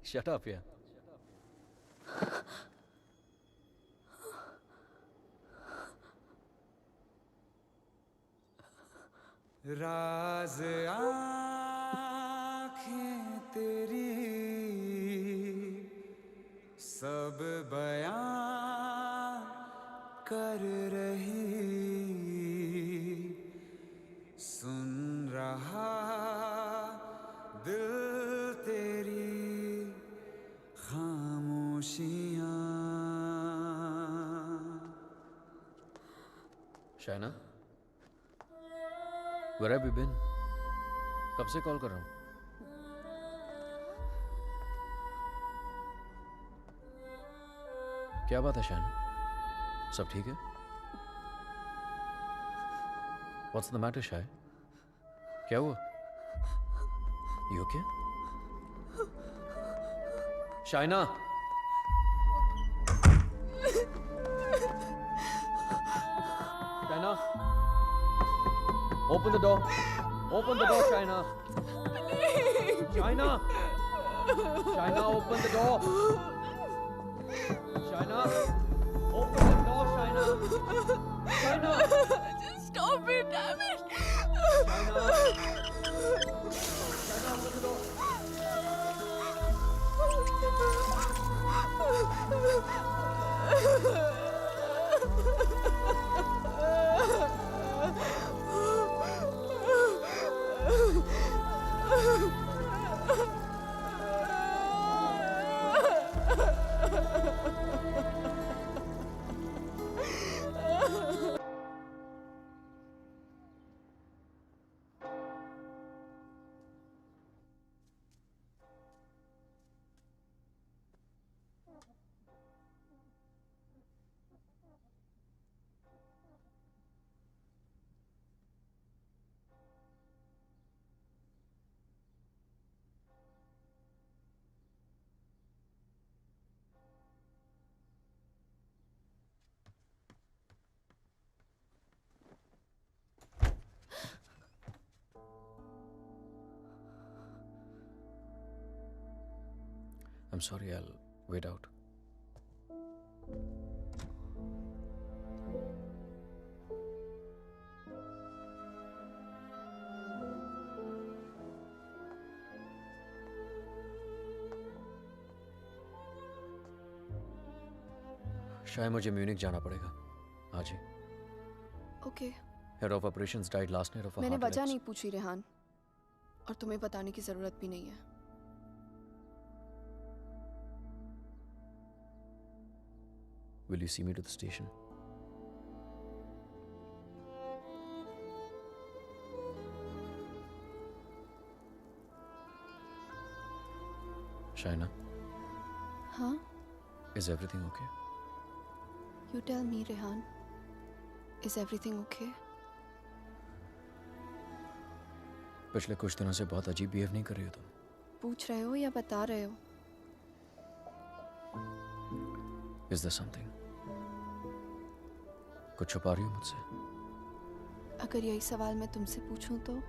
Shut up, yeah. राज आँखें तेरी सब बयां कर रही, सुन रहा दिल तेरी खामोशियाँ। Shaina, where have you been? कब से कॉल कर रहा हूँ? क्या बात है शायना? सब ठीक है? What's the matter, शाय? क्या हुआ? You okay? Shaina! Shaina! Open the door! Open the door, Shaina! Shaina! Shaina, open the door! Shaina! Open the door, Shaina! Shaina! Just stop it, damn it! Shaina! Shaina, open the door! I'm sorry, I'll wait out. शायद मुझे Munich जाना पड़ेगा आज ही। Okay. Head of operations died last night of a मैंने heart वजह attack. नहीं पूछी रेहान, और तुम्हें बताने की जरूरत भी नहीं है. Will you see me to the station? Shaina, हाँ? is everything okay? You tell me, Rehan. Is everything okay? पिछले कुछ दिनों से बहुत अजीब बिहेव नहीं कर रही हो तुम. पूछ रहे हो या बता रहे हो? Is there something? कुछ छुपा रही हो मुझसे? अगर यही सवाल मैं तुमसे पूछूं तो?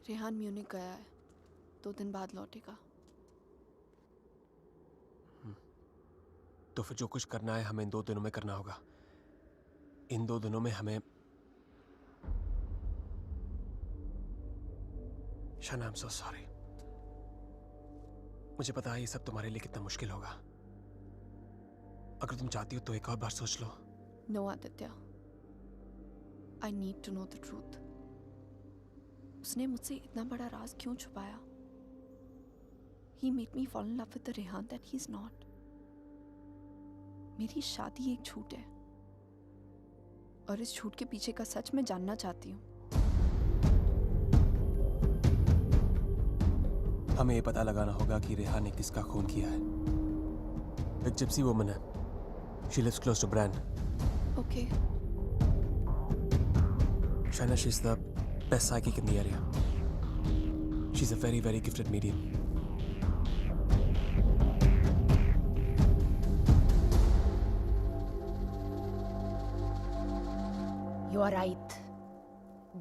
रेहान म्यूनिक गया है, 2 दिन बाद लौटेगा. तो फिर जो कुछ करना है हमें इन 2 दिनों में करना होगा. इन 2 दिनों में हमें शाना, आई एम सो सॉरी. मुझे पता है ये सब तुम्हारे लिए कितना मुश्किल होगा. अगर तुम चाहती हो तो एक और बार सोच लो. No, Aditya. I need to know the truth. उसने मुझसे इतना बड़ा राज क्यों छुपाया? He made me fall in love with the Rehan that he's not. मेरी शादी एक झूठ है, और इस झूठ के पीछे का सच मैं जानना चाहती हूँ. हमें ये पता लगाना होगा कि रेहान ने किसका खून किया है. एक जिप्सी वुमन है. She lives close to Bran. Okay. Shaina, she's the best psychic in the area. She's a very, very gifted medium. You are right.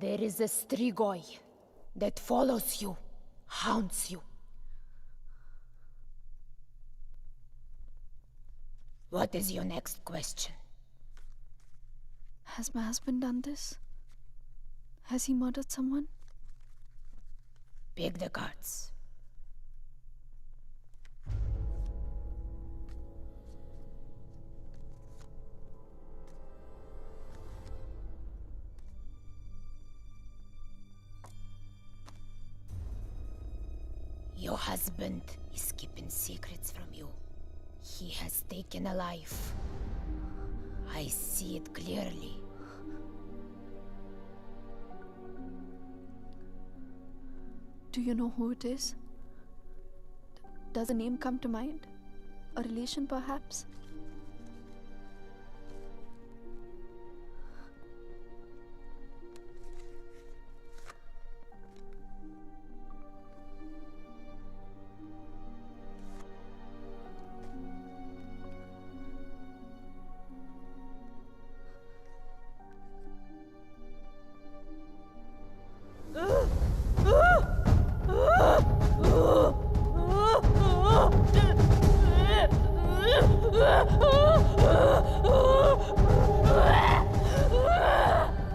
There is a Strigoi that follows you, haunts you. What is your next question? Has my husband done this? Has he murdered someone? Pick the cards. Your husband is keeping secrets from you. He has taken a life. I see it clearly. Do you know who it is? Does a name come to mind? A relation, perhaps?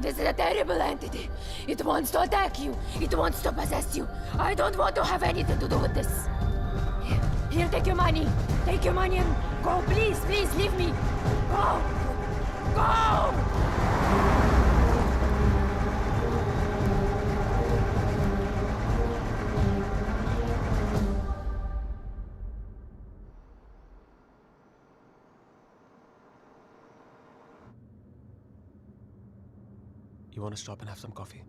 This is a terrible entity. It wants to attack you. It wants to possess you. I don't want to have anything to do with this. Here, take your money. Take your money and go. Please, please, leave me. Go! Go! You want to stop and have some coffee?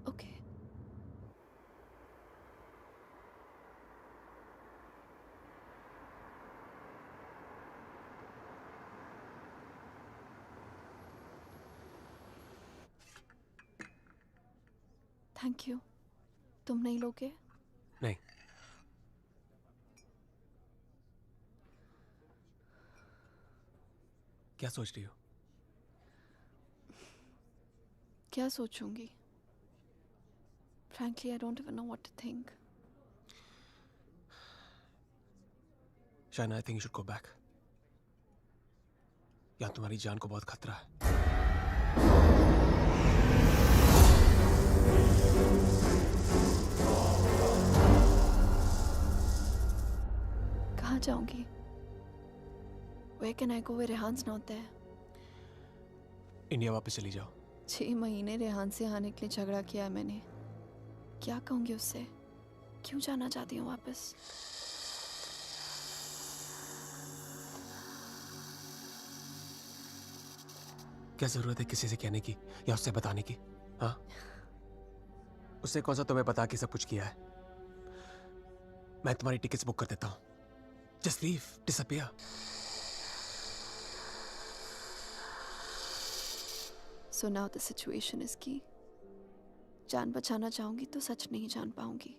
Okay. Thank you. तुम नहीं लोगे? नहीं. क्या सोच रही हो? क्या सोचूंगी? Frankly, I don't even know what to think. Shaina, I think you should go back. यहाँ तुम्हारी जान को बहुत खतरा है। कहाँ जाऊंगी? Where can I go where Rehan's not there? India वापस चली जाओ। 6 महीने रेहान से आने के लिए झगड़ा किया है मैंने। क्या कहूंगी उससे? क्यों जाना चाहती हूँ वापस? क्या जरूरत है किसी से कहने की या उससे बताने की? हाँ, उससे कौन सा तुम्हें बता के सब कुछ किया है? मैं तुम्हारी टिकट्स बुक कर देता हूँ। Just leave, disappear. So now the situation is key. जान बचाना चाहूंगी तो सच नहीं जान पाऊंगी,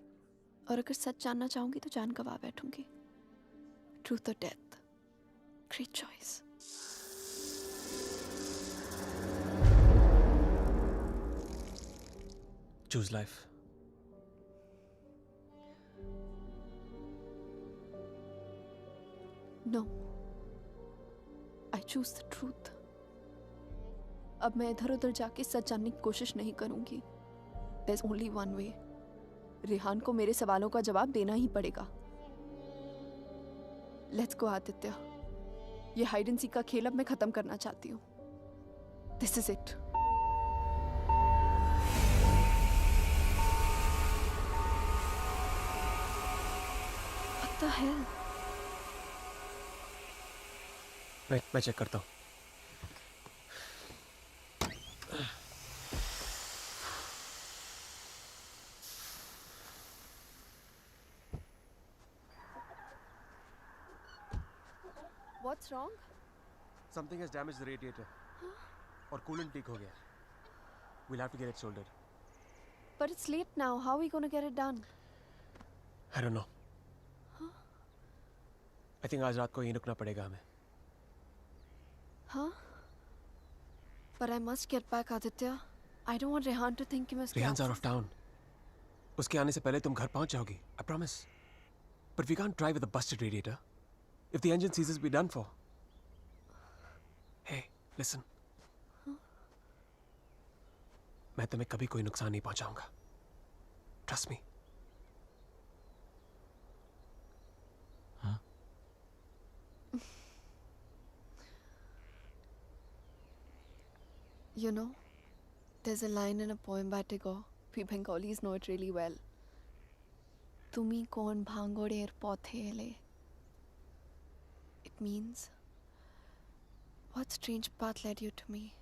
और अगर सच जानना चाहूंगी तो जान गवा बैठूंगी। Truth or death? Great choice. Choose life. No. I choose the truth. अब मैं इधर उधर जाके सच जानने की कोशिश नहीं करूंगी। There's only one way. Rehan को मेरे सवालों का जवाब देना ही पड़ेगा। Let's go, Aditya. ये हाइड एंड सीक का खेल अब मैं खत्म करना चाहती हूँ। This is it. What the hell? मैं चेक करता हूँ। What's wrong? Something has damaged the radiator. और कूलेंट लीक हो गया। We'll have to get it soldered. But it's late now. How are we going to get it done? I don't know. I think आज रात को यहीं रुकना पड़ेगा हमें। Huh? But I must get back, Aditya. I don't want Rehan to think कि मैं उसके Rehan's out of town. उसके आने से पहले तुम घर पहुंच जाओगी। I promise. But we can't drive with a busted radiator. If the engine seizes, we're done for. Hey, listen. मैं तुम्हें कभी कोई नुकसान नहीं पहुंचाऊंगा। Trust me. हाँ? You know, there's a line in a poem by Tagore. We Bengalis know it really well. Tumi kon bhangoder pothele. It means, what strange path led you to me?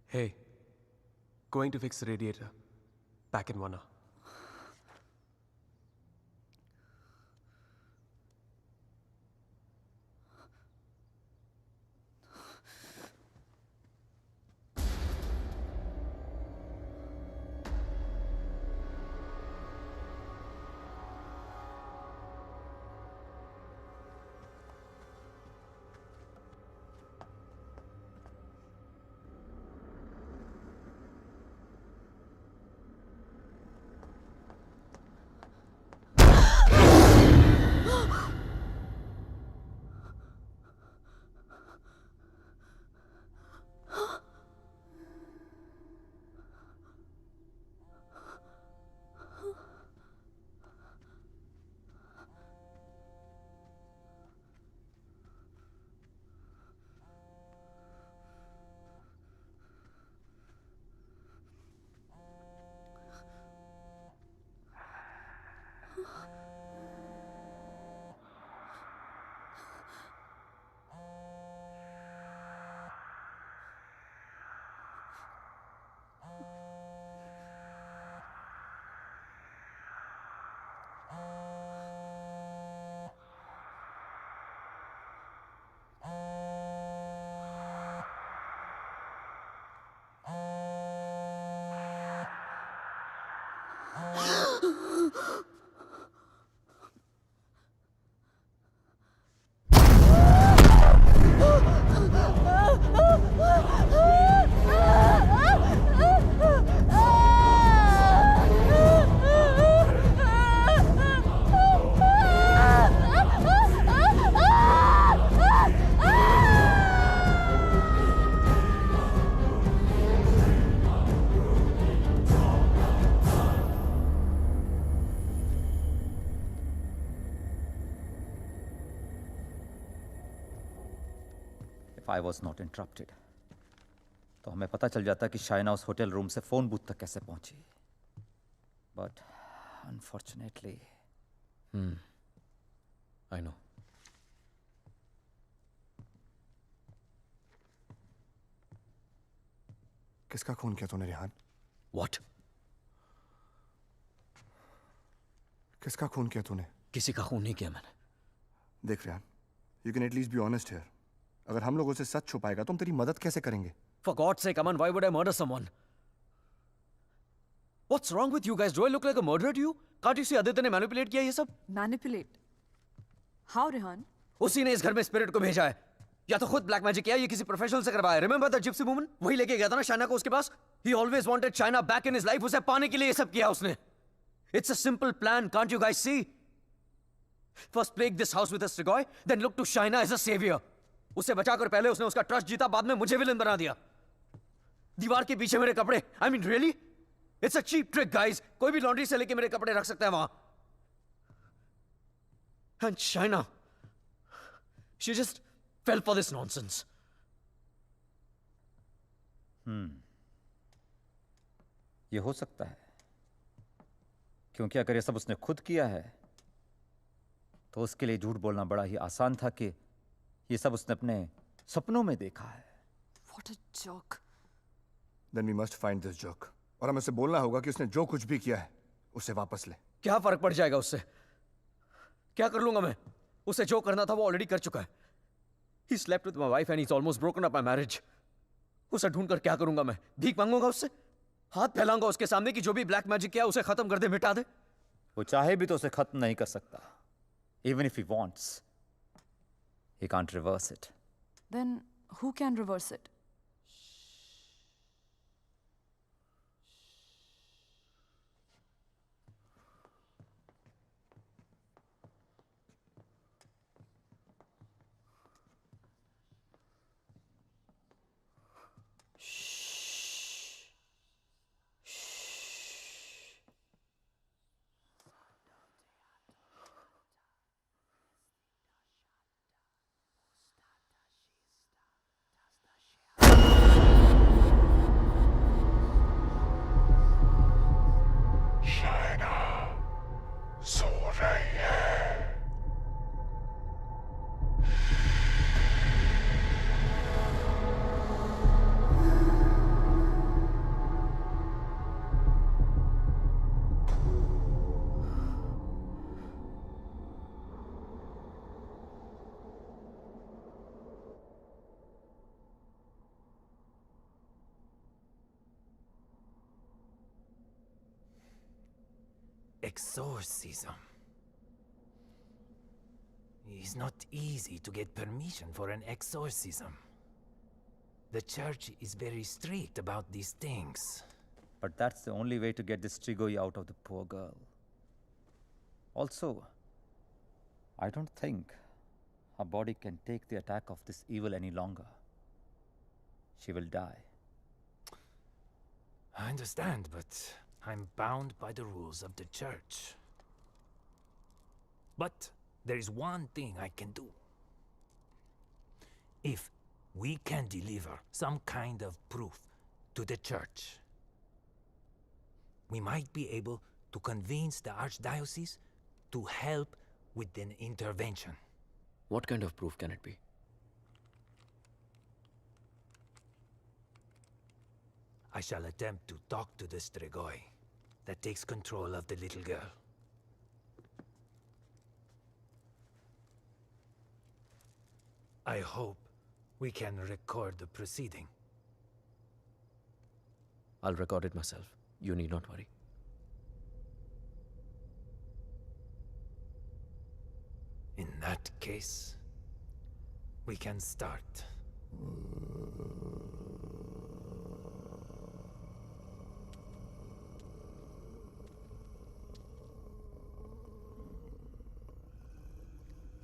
Hey, going to fix the radiator. Back in 1 hour. If I was not interrupted, तो हमें पता चल जाता कि शाइना उस hotel room से phone booth तक कैसे पहुंची. But unfortunately, I know. किसका खून किया तूने रिहान? What? किसका खून किया तूने? किसी का खून नहीं किया मैंने. देख Rihan, you can at least be honest here. अगर हम लोगों से सच छुपाएगा तो हम तेरी मदद कैसे करेंगे? For God's sake, Aman, why would I murder someone? What's wrong with you guys? Do I look like a murderer to you? Can't you see Aditya ने मैनिपुलेट किया ये सब? Manipulate? How, Rehan? उसी ने इस घर में स्पिरिट को भेजा है. या तो खुद ब्लैक मैजिक किया या किसी प्रोफेशनल से करवाया. Remember the gypsy woman? वही लेके गया था ना शाइना को उसके पास. He always wanted Shaina back in his life. उसे पाने के लिए ये सब किया उसने. It's a simple plan. Can't you guys see? First plague this house with a Strigoi, then look to Shaina as a savior. उसे बचाकर पहले उसने उसका ट्रस्ट जीता, बाद में मुझे विलन बना दिया. दीवार के पीछे मेरे कपड़े. I mean, really? It's a cheap trick, guys. कोई भी लॉन्ड्री से लेके मेरे कपड़े रख सकता है वहां. And Shaina, she just fell for this nonsense. ये हो सकता है, क्योंकि अगर ये सब उसने खुद किया है तो उसके लिए झूठ बोलना बड़ा ही आसान था कि ये सब उसने अपने सपनों में देखा है. What a joke. Then we must find this joke. और हमें उसे बोलना होगा कि उसने जो कुछ भी किया है उसे वापस ले. क्या फर्क पड़ जाएगा उससे? क्या कर लूंगा मैं? उसे जो करना था वो ऑलरेडी कर चुका है. He slept with my wife and he's almost broken up my marriage. उसे ढूंढकर क्या करूंगा मैं? भीख मांगूंगा उससे? हाथ फैलाऊंगा उसके सामने कि जो भी ब्लैक मैजिक किया उसे खत्म कर दे, मिटा दे? वो चाहे भी तो उसे खत्म नहीं कर सकता. Even if he wants, he can't reverse it. Then who can reverse it? Exorcism. It's not easy to get permission for an exorcism. The church is very strict about these things. But that's the only way to get this Strigoi out of the poor girl. Also, I don't think her body can take the attack of this evil any longer. She will die. I understand, but I'm bound by the rules of the church. But there is one thing I can do. If we can deliver some kind of proof to the church, we might be able to convince the archdiocese to help with an intervention. What kind of proof can it be? I shall attempt to talk to the Strigoi that takes control of the little girl. I hope we can record the proceeding. I'll record it myself. You need not worry. In that case, we can start.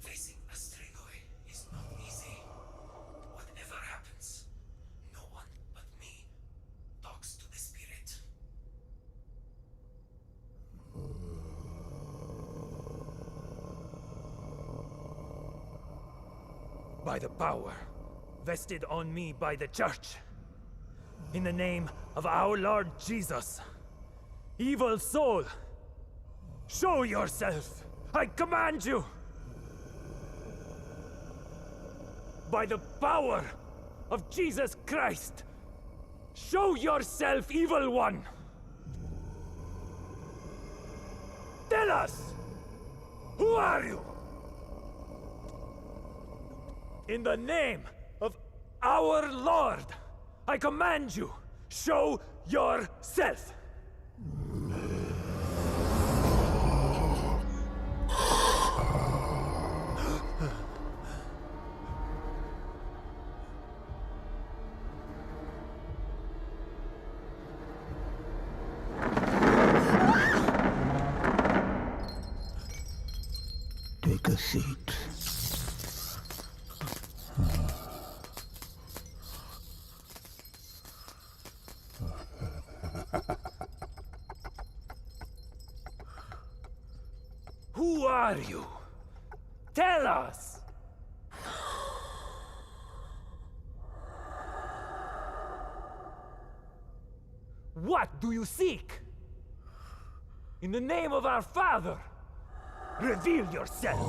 Facing a Strigoi is not easy. Whatever happens, no one but me talks to the spirit. By the power vested on me by the Church, in the name of our Lord Jesus, evil soul, show yourself! I command you! By the power of Jesus Christ, show yourself, evil one! Tell us! Who are you? In the name of our Lord, I command you, show yourself! Take a seat. Who are you? Tell us! What do you seek? In the name of our Father, reveal yourself!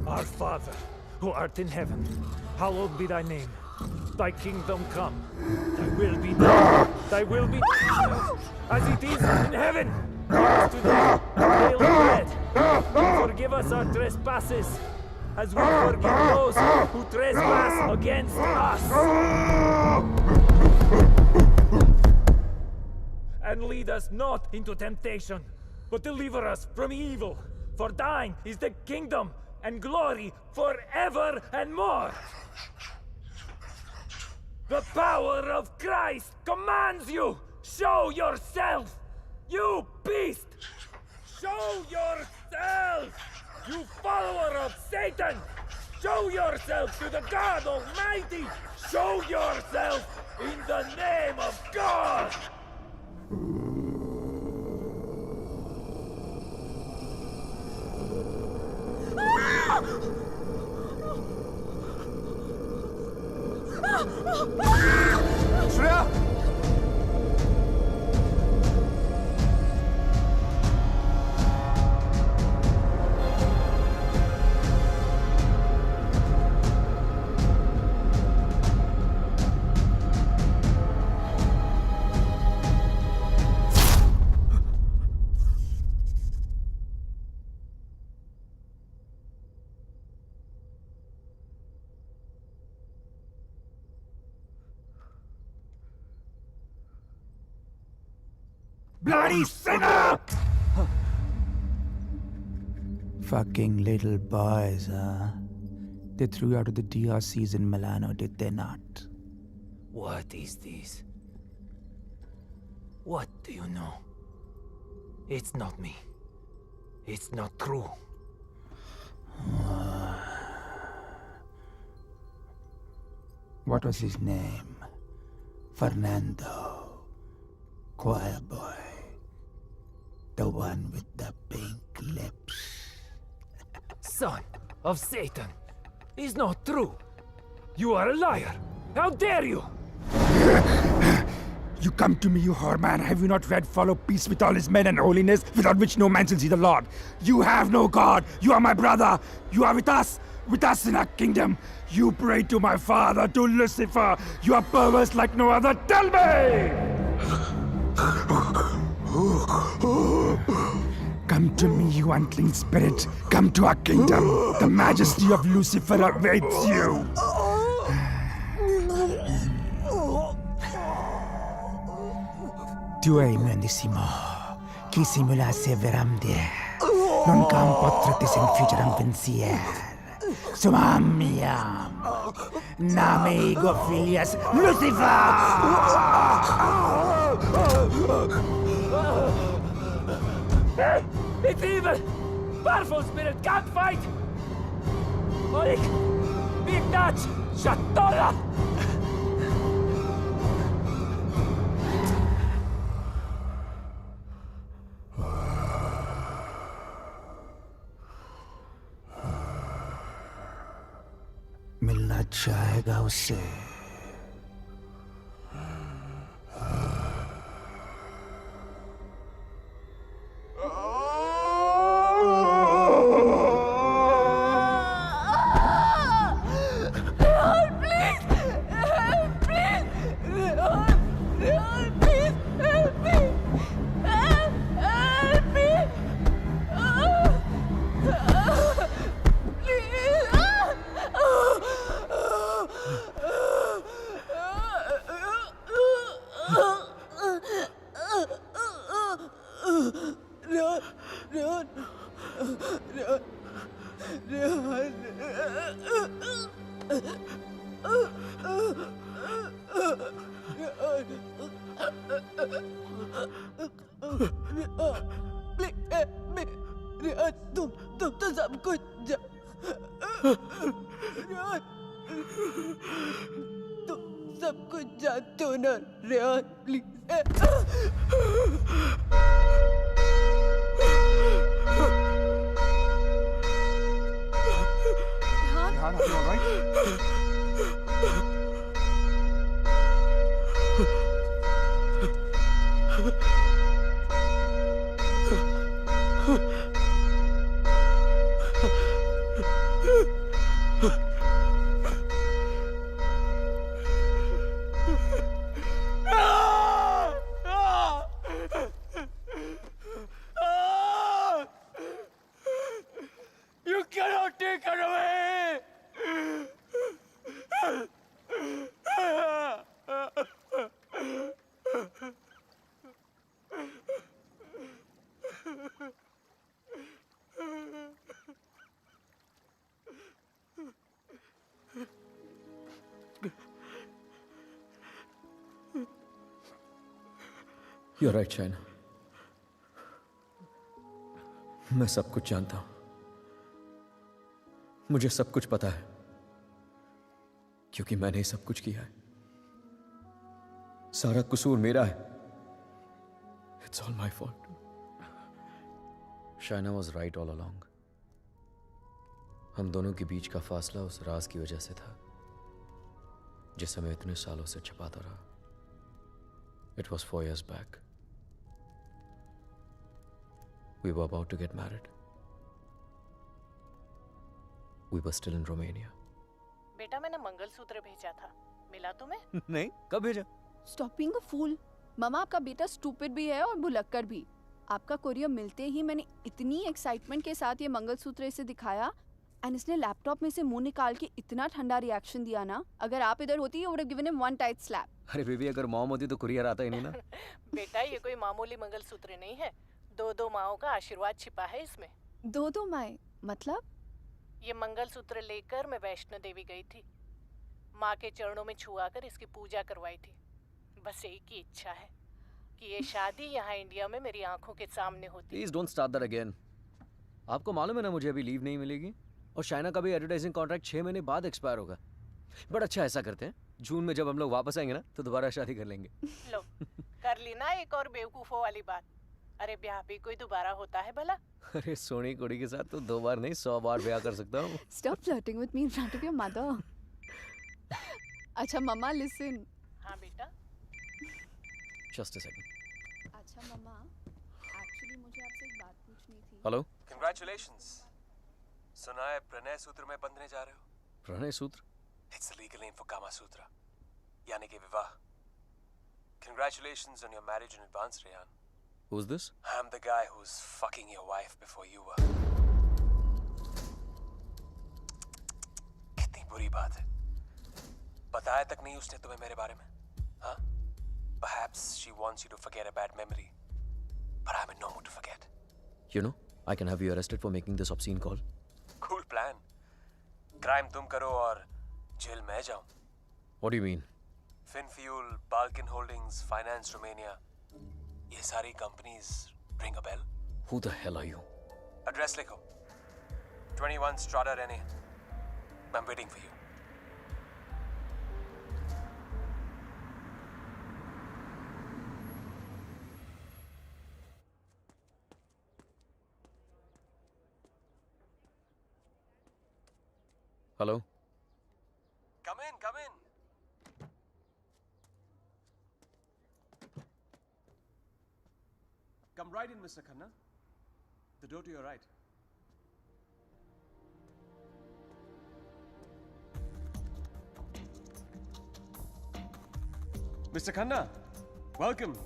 Our Father, who art in heaven, hallowed be thy name. Thy kingdom come. Thy will be done. Thy will be done as it is in heaven. Give us today our daily bread. And forgive us our trespasses, as we forgive those who trespass against us. And lead us not into temptation, but deliver us from evil. For thine is the kingdom and glory forever and more. The power of Christ commands you! Show yourself! You beast! Show yourself! You follower of Satan! Show yourself to the God Almighty! Show yourself in the name of God! Shreya! Bloody sinner! Fucking little boys, huh? They threw you out of the DRCs in Milano, did they not? What is this? What do you know? It's not me. It's not true. What was his name? Fernando. Choir boy. The one with the pink lips. Son of Satan! Is not true! You are a liar! How dare you! You come to me, you whore man. Have you not read follow peace with all his men and holiness, without which no man shall see the Lord? You have no God. You are my brother. You are with us in our kingdom. You pray to my father, to Lucifer. You are perverse like no other. Tell me! Come to me, you unclean spirit. Come to our kingdom. The majesty of Lucifer awaits you. Tu hai menissimo. Chi simula severamde. Non cam potratis infugeram pensier. Sumam iam. Name ego filias Lucifer! It's evil! Powerful spirit can't fight! Olik! Big Dutch! Shatola! मिलना चाहेगा उससे तुम तो सब कुछ तुम सब कुछ जानते हो ना Rehan please Rehan, are you alright? You cannot take her away! You're right, China. मैं सब कुछ जानता हूं. मुझे सब कुछ पता है क्योंकि मैंने ही सब कुछ किया है. सारा कसूर मेरा है. It's all my fault. Shaina was right all along. हम दोनों के बीच का फासला उस राज की वजह से था जिसे मैं इतने सालों से छिपाता रहा. It was 4 years back. We were about to get married. We were still in Romania. बेटा मैंने मंगलसूत्र भेजा था, मिला तुम्हें? नहीं, कब भेजा? Stop being a fool. मामा आपका बेटा स्टूपिड भी है और भुलक्कड़ भी. आपका कोरियर मिलते ही मैंने इतनी एक्साइटमेंट के साथ ये मंगलसूत्र इसे दिखाया एंड इसने लैपटॉप में से मुंह निकाल के इतना ठंडा रिएक्शन दिया ना, अगर आप इधर होती you would have given him one tight slap. अरे बेबी, अगर मॉम होती तो कुरियर आता ही नहीं ना. बेटा ये कोई मामूली मंगलसूत्र नहीं है, 2 माओं का आशीर्वाद छिपा है इसमें. 2 माएं मतलब? ये मंगलसूत्र लेकर मैं वैष्णो देवी गई थी. माँ के चरणों में छुआकर इसकी पूजा करवाई थी. बस एक ही इच्छा है कि ये शादी यहाँ इंडिया में मेरी आंखों के सामने होती. Please don't start that again. आपको मालूम है ना मुझे अभी लीव नहीं मिलेगी और शाइना का भी एडवर्टाइजिंग कॉन्ट्रैक्ट 6 महीने बाद एक्सपायर होगा. बट अच्छा ऐसा करते हैं, जून में जब हम लोग वापस आएंगे ना तो दोबारा शादी कर लेंगे. लो कर ली ना एक और बेवकूफों वाली बात. अरे ब्याह भी कोई दोबारा होता है भला? अरे सोनी कुड़ी के साथ तो 2 बार नहीं 100 बार ब्याह कर सकता हूँ. Stop flirting with me in front of your mother. अच्छा मम्मा listen. हाँ बेटा. Just a second. अच्छा मम्मा, एक्चुअली मुझे आपसे एक बात पूछनी थी. हेलो. Congratulations. सुना है प्रणय सूत्र में बंधने जा रहे हो? प्रणय सूत्र? It's the legal name for Kama Sutra. यानी कि विवाह. Congratulations on your marriage in advance, Rehan. Who's this? I'm the guy who's fucking your wife before you were. कितनी बुरी बात है। बताया तक नहीं उसने तुम्हें मेरे बारे में, हाँ? Perhaps she wants you to forget a bad memory, but I'm in no mood to forget. You know, I can have you arrested for making this obscene call. Cool plan. Crime तुम करो और jail मैं जाऊं. What do you mean? Finfuel, Balkan Holdings, Finance Romania. ये सारी companies ring a bell? Who the hell are you? Address लिखो. 21 Strada Rene. I'm waiting for you. Hello? Come in, come in. Come right in, Mr. Khanna. The door to your right. Mr. Khanna, welcome.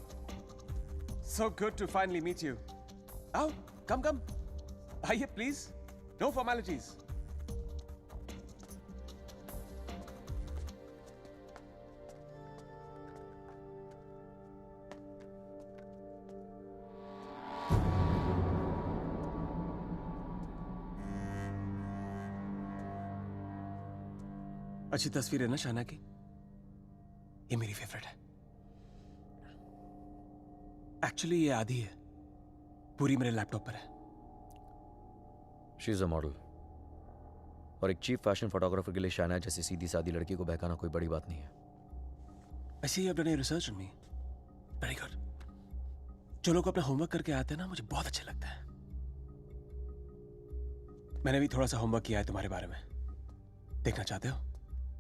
So good to finally meet you. Oh, come. Aye, please. No formalities. अच्छी तस्वीर है ना शाना की? ये मेरी favourite है। Actually ये आधी है, पूरी मेरे लैपटॉप पर है। She is a model. और एक चीफ फैशन फोटोग्राफर के लिए शाना जैसी सीधी सादी लड़की को बहकाना कोई बड़ी बात नहीं है। I see you have done your research on me. Very good. जो लोग अपना होमवर्क करके आते हैं ना, मुझे बहुत अच्छा लगता है। मैंने भी थोड़ा सा होमवर्क किया है तुम्हारे बारे में। देखना चाहते हो?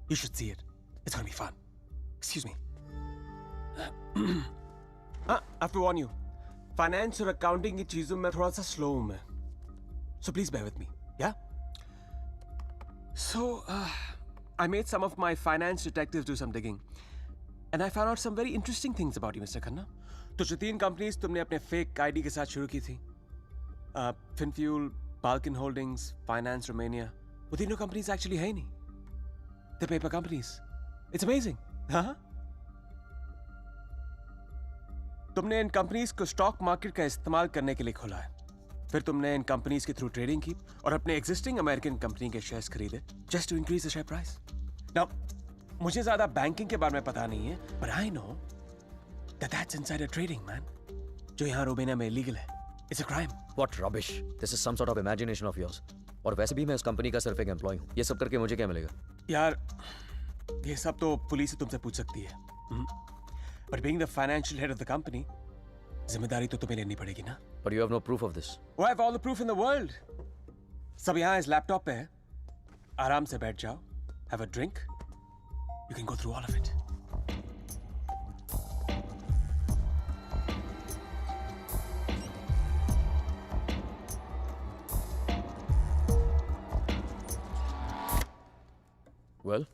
You should see it. It's gonna be fun. Excuse me. I have to warn you. Finance और accounting की चीजों में थोड़ा सा slow हूँ मैं. So please bear with me. Yeah? So, I made some of my finance detectives do some digging. And I found out some very interesting things about you, Mr. Khanna. तो जो 3 companies तुमने अपने fake ID के साथ शुरू की थी, Finfuel, Balkan Holdings, Finance Romania, वो तीनों companies actually है ही नहीं. They're paper companies. It's amazing. हाँ? तुमने इन कंपनीज को स्टॉक मार्केट का इस्तेमाल करने के लिए खोला है। फिर तुमने इन कंपनीज के थ्रू ट्रेडिंग की और अपने एग्जिस्टिंग अमेरिकन कंपनी के शेयर्स खरीदे just to increase the share price. Now मुझे ज्यादा बैंकिंग के बारे में पता नहीं है, but I know that's insider trading man, जो यहाँ रोमेनिया में इलीगल है। It's a crime. What rubbish! This is some sort of imagination of yours. और वैसे भी मैं उस कंपनी का सिर्फ एक एम्प्लॉय हूँ। ये सब करके मुझे क्या मिलेगा? यार ये सब तो पुलिस ही तुमसे पूछ सकती है, but being the financial head of the company, जिम्मेदारी तो तुम्हें लेनी पड़ेगी ना। But you have no proof of this. Oh, I have all the proof in the world. सब यहाँ इस लैपटॉप पे है। आराम से बैठ जाओ, have a drink. You can go through all of it. Well,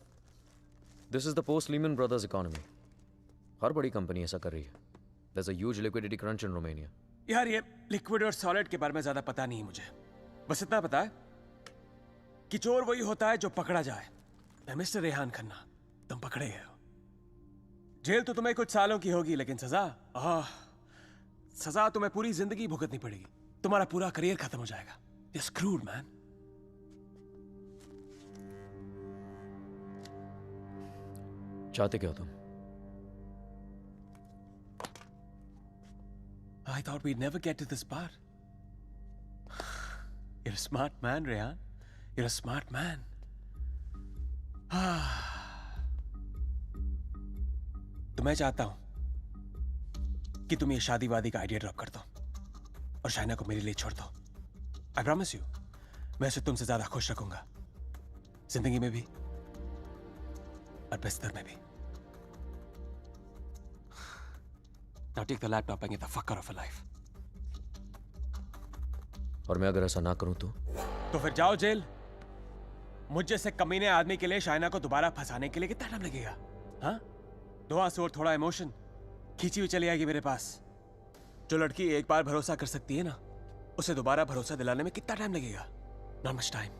this is the post-Lehman Brothers economy. हर बड़ी कंपनी ऐसा कर रही है. There's a huge liquidity crunch in Romania. यार ये लिक्विड और सॉलिड के बारे में ज्यादा पता नहीं मुझे, बस इतना पता है कि चोर वही होता है जो पकड़ा जाए। मिस्टर रेहान खन्ना, तुम पकड़े गए हो। जेल तो तुम्हें कुछ सालों की होगी, लेकिन सजा तुम्हें पूरी जिंदगी भुगतनी पड़ेगी। तुम्हारा पूरा करियर खत्म हो जाएगा। You're screwed, man. चाहते क्या हो तुम? I thought we'd never get to this part. You're a smart man, Rehan. You're a smart man. तो मैं चाहता हूं कि तुम ये शादी वादी का आइडिया ड्रॉप कर दो और शाइना को मेरे लिए छोड़ दो। I promise you, मैं उसे तुमसे ज्यादा खुश रखूंगा, जिंदगी में भी और बिस्तर में भी। Now take the laptop and get the fuck out of her life. और मैं अगर ऐसा ना करूं तो फिर जाओ जेल। मुझ जैसे कमीने आदमी के लिए शाइना को दोबारा फंसाने के लिए कितना टाइम लगेगा? हाँ? 2 आंसू और थोड़ा इमोशन, खींची हुई चली आएगी मेरे पास। जो लड़की एक बार भरोसा कर सकती है ना, उसे दोबारा भरोसा दिलाने में कितना टाइम लगेगा? Not much time.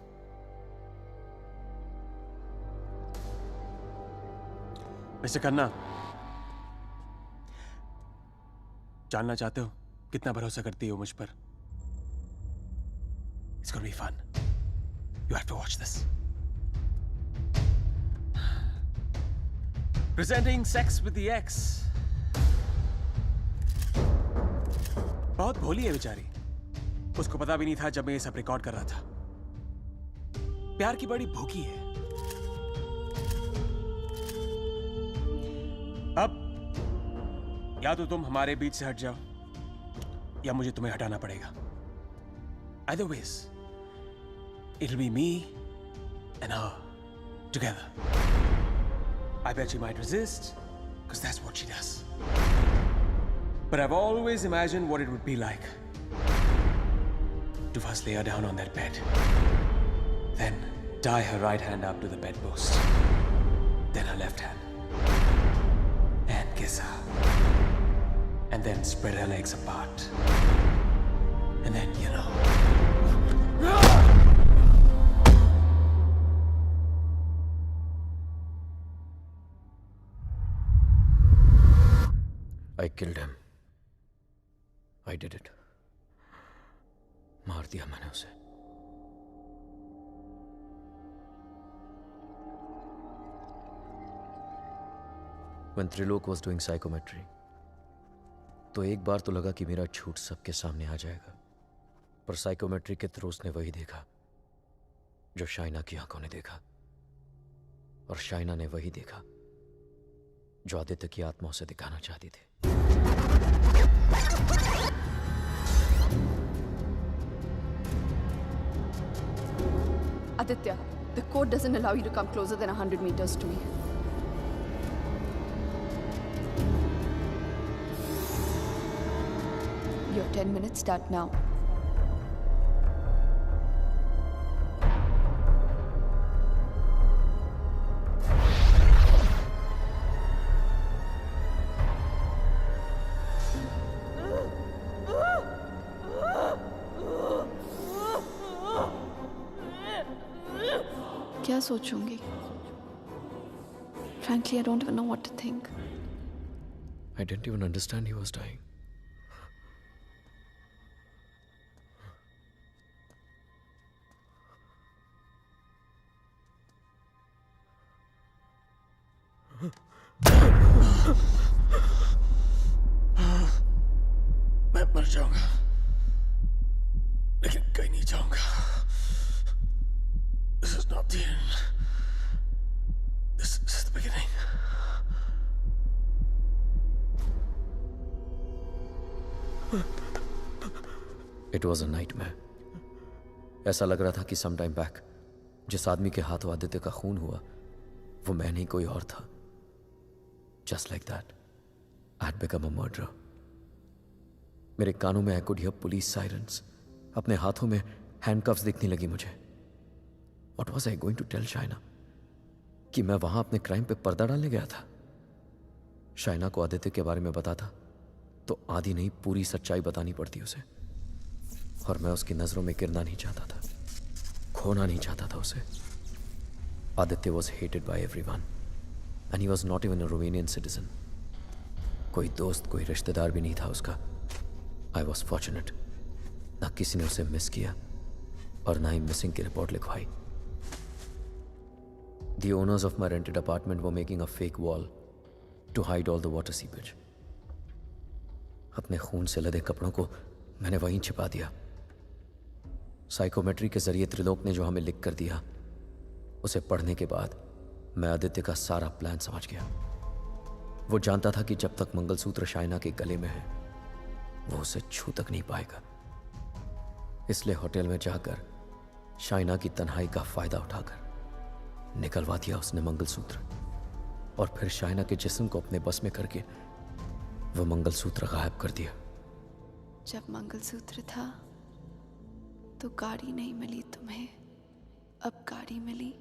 Mister Khanna, जानना चाहते हो कितना भरोसा करती हो मुझ पर? It's gonna be fun. You have to watch this. Presenting Sex with the Ex. बहुत भोली है बेचारी। उसको पता भी नहीं था जब मैं ये सब रिकॉर्ड कर रहा था। प्यार की बड़ी भूखी है। अब या तो तुम हमारे बीच से हट जाओ या मुझे तुम्हें हटाना पड़ेगा। Either ways, it'll be me and her together. I bet she might resist, because that's what she does. But I've always imagined what it would be like to first lay her down on that bed, then tie her right hand up to the bedpost, then her left hand, and kiss her, and then spread her legs apart, and then, you know. I killed him. I did it. मार दिया मैंने उसे। When Trilok was doing psychometry, तो एक बार तो लगा कि मेरा झूठ सबके सामने आ जाएगा, पर साइकोमेट्री के थ्रू उसने वही देखा जो शाइना की आंखों ने देखा, और शाइना ने वही देखा जो आदित्य की आत्मा उसे दिखाना चाहती थी। Aditya, the code doesn't allow you to come closer than 100 meters to me. Your 10 minutes start now. क्या सोचूंगी? Frankly, I don't even know what to think. I didn't even understand he was dying. मैं मर जाऊंगा, लेकिन कहीं नहीं जाऊंगा। This is not the end. This is the beginning. It was a nightmare. ऐसा लग रहा था कि some time back जिस आदमी के हाथों आदित्य का खून हुआ वो मैं नहीं कोई और था। Just like that, I had become a murderer. मेरे कानों में I could hear police sirens. अपने हाथों में handcuffs दिखने लगी मुझे। What was I going to tell Shaina? कि मैं वहां अपने क्राइम पे पर्दा डालने गया था। शाइना को आदित्य के बारे में बताता तो आधी नहीं पूरी सच्चाई बतानी पड़ती उसे, और मैं उसकी नजरों में गिरना नहीं चाहता था, खोना नहीं चाहता था उसे। Aditya was hated by everyone and he was not even a Romanian citizen. कोई दोस्त कोई रिश्तेदार भी नहीं था उसका। I was fortunate. ना किसी ने उसे मिस किया और ना ही मिसिंग की रिपोर्ट लिखवाई। The owners of my rented apartment were making a fake wall to hide all the water seepage. अपने खून से लदे कपड़ों को मैंने वहीं छिपा दिया। साइकोमेट्री के जरिए त्रिलोक ने जो हमें लिख कर दिया उसे पढ़ने के बाद मैं आदित्य का सारा प्लान समझ गया। वो जानता था कि जब तक मंगलसूत्र शाइना के गले में है वो उसे छू तक नहीं पाएगा। इसलिए होटल में जाकर शाइना की तन्हाई का फायदा उठाकर निकलवा दिया उसने मंगलसूत्र, और फिर शाइना के जिस्म को अपने बस में करके वो मंगलसूत्र गायब कर दिया। जब मंगलसूत्र था तो गाड़ी नहीं मिली तुम्हें, अब गाड़ी मिली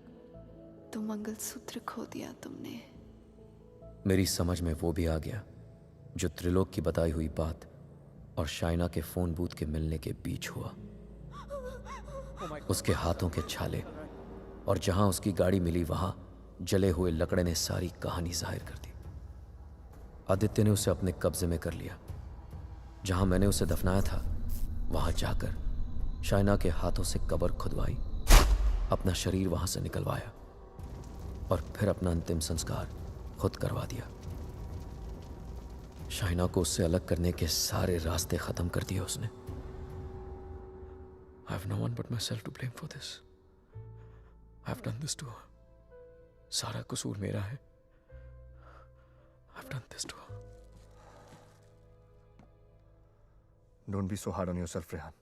तो मंगलसूत्र खो दिया तुमने। मेरी समझ में वो भी आ गया जो त्रिलोक की बताई हुई बात और शाइना के फोन बूथ के मिलने के बीच हुआ। उसके हाथों के छाले और जहां उसकी गाड़ी मिली वहां जले हुए लकड़े ने सारी कहानी जाहिर कर दी। आदित्य ने उसे अपने कब्जे में कर लिया। जहां मैंने उसे दफनाया था वहां जाकर शाइना के हाथों से कब्र खुदवाई, अपना शरीर वहां से निकलवाया और फिर अपना अंतिम संस्कार खुद करवा दिया। शाइना को उससे अलग करने के सारे रास्ते खत्म कर दिए उसने। I have no one but myself to blame for this. I have done this to her. सारा कसूर मेरा है। I have done this to her. Don't be so hard on yourself, Rehan.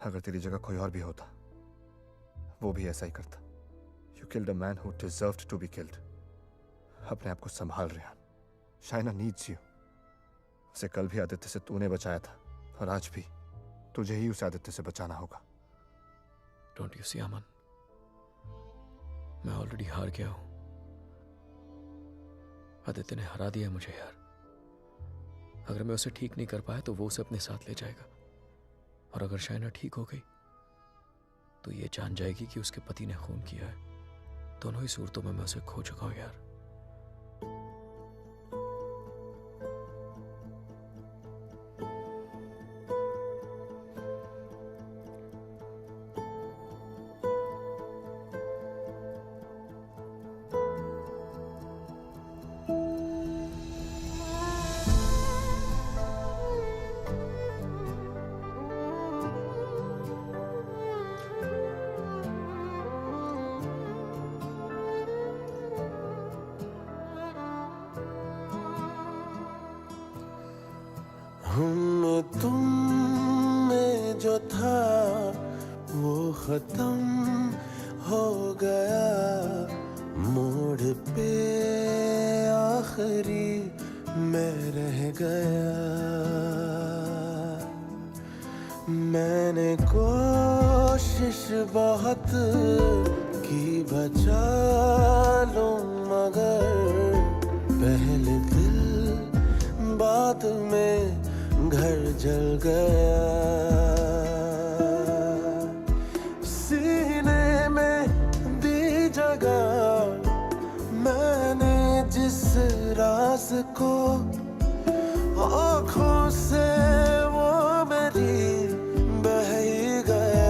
अगर तेरी जगह कोई और भी होता, वो भी ऐसा ही करता। You killed a man who deserved to be killed. अपने आप को संभाल रेहान। Shaina needs you. उसे कल भी आदित्य से तूने बचाया था और आज भी तुझे ही उसे आदित्य से बचाना होगा। Don't you see, अमन? मैं ऑलरेडी हार गया हूं। आदित्य ने हरा दिया मुझे यार। अगर मैं उसे ठीक नहीं कर पाया तो वो उसे अपने साथ ले जाएगा, और अगर शाइना ठीक हो गई तो ये जान जाएगी कि उसके पति ने खून किया है। दोनों ही सूरतों में मैं उसे खो चुका हूं यार। हम तुम में जो था वो खत्म हो गया, मोड़ पे आखिरी मैं रह गया। मैंने कोशिश बहुत की बचा लूं, मगर पहले दिल बाद में घर जल गया। सीने में दी जगह मैंने जिस राज को, आँखों से वो मेरी बह ही गया।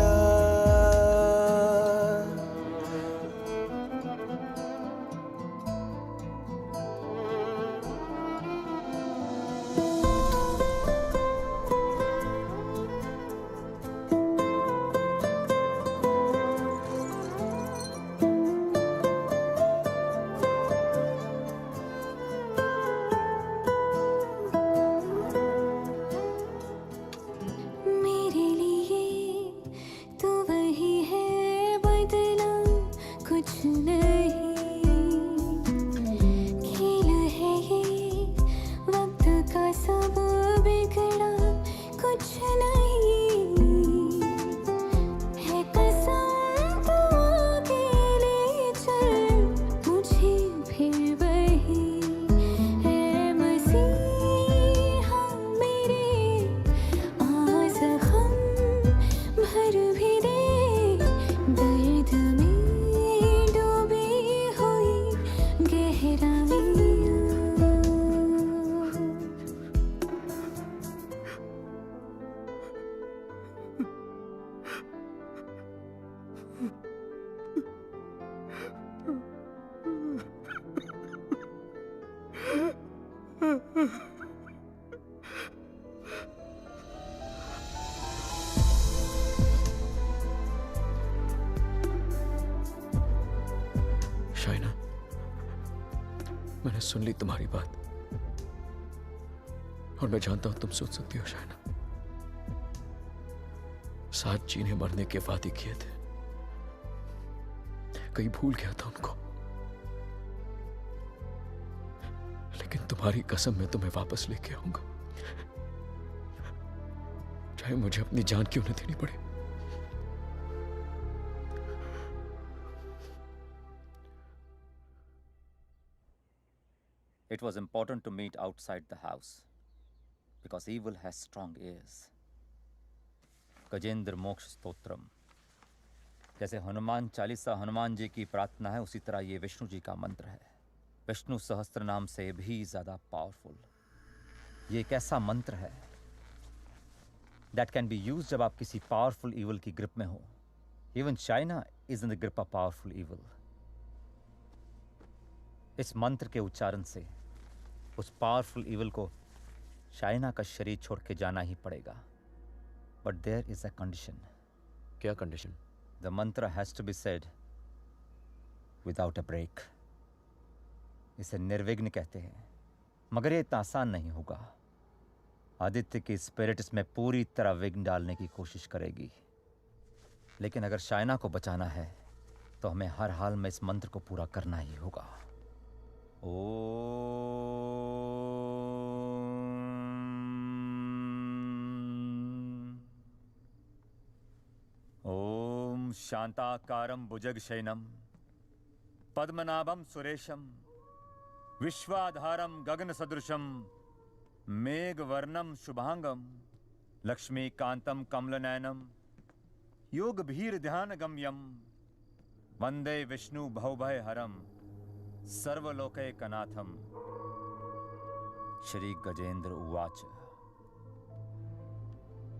शाइना, मैंने सुन ली तुम्हारी बात और मैं जानता हूं तुम सोच सकती हो। शाइना, साथ जीने मरने के वादे किए थे, कहीं भूल गया था उनको, लेकिन तुम्हारी कसम मैं तुम्हें वापस लेके आऊंगा, चाहे मुझे अपनी जान क्यों न देनी पड़े। It was important to meet outside the house. because evil has strong ears. Gajendra मोक्ष स्तोत्रम, जैसे हनुमान चालीसा हनुमान जी की प्रार्थना है, उसी तरह ये विष्णु जी का मंत्र है, विष्णु सहस्त्र नाम से भी ज्यादा पावरफुल। ये एक ऐसा मंत्र है that can be used जब आप किसी पावरफुल evil की ग्रिप में हो। Even China is in the grip of powerful evil. इस मंत्र के उच्चारण से उस पावरफुल evil को चाइना का शरीर छोड़ के जाना ही पड़ेगा। But there is a condition. क्या condition? The mantra has to be said without a break. इसे निर्विघ्न कहते हैं, मगर ये इतना आसान नहीं होगा। आदित्य की स्पिरिट इसमें पूरी तरह विघ्न डालने की कोशिश करेगी, लेकिन अगर चाइना को बचाना है तो हमें हर हाल में इस मंत्र को पूरा करना ही होगा। ओम शांताकारं भुजगशयनं पद्मनाभं सुरेशं विश्वाधारं गगनसदृशं मेघवर्णं शुभांगं लक्ष्मीकांतं कमलनयनं योगभीर्ध्यानगम्यं वंदे विष्णु भवभयहरं सर्वलोकैकनाथं। श्री गजेंद्र उवाच।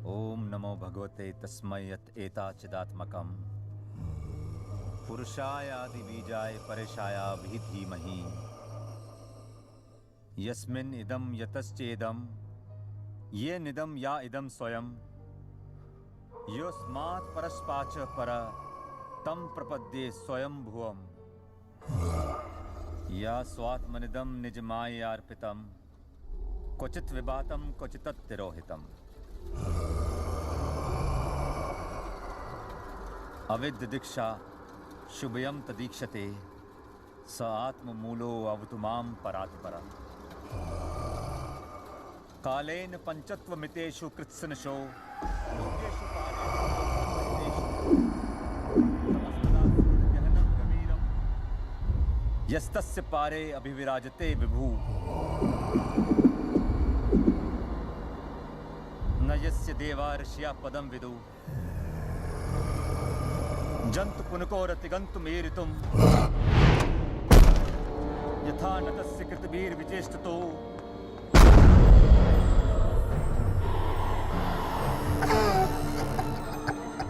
ओम नमो भगवते तस्मै यत् एताचिदात्मकं पुरुषाय आदिबीजाय परेशाय धीमहि यस्मिन् इदं यतश्चेदं ये निदं या इदं स्वयं योस्मात् परस्पाच पर तं प्रपद्ये स्वयं भुवम् या स्वात्मनिदं निजमायार्पितं क्वचित् विभातं क्वचित् तिरोहितम्। अविद्य दीक्षा शुभयं तदीक्षते स आत्ममूलो अवतु मां परात्परम्। कालेन पंचत्वमितेषु कृत्सनशो लोकेषु यस्तस्य पारे अभिविराजते विभु न यस्य देवा ऋषिया पदं विदु जन्तु पुनकोरतिगन्तुमेरितुम् यथा न तस्य कृतभिर्विचेष्टतो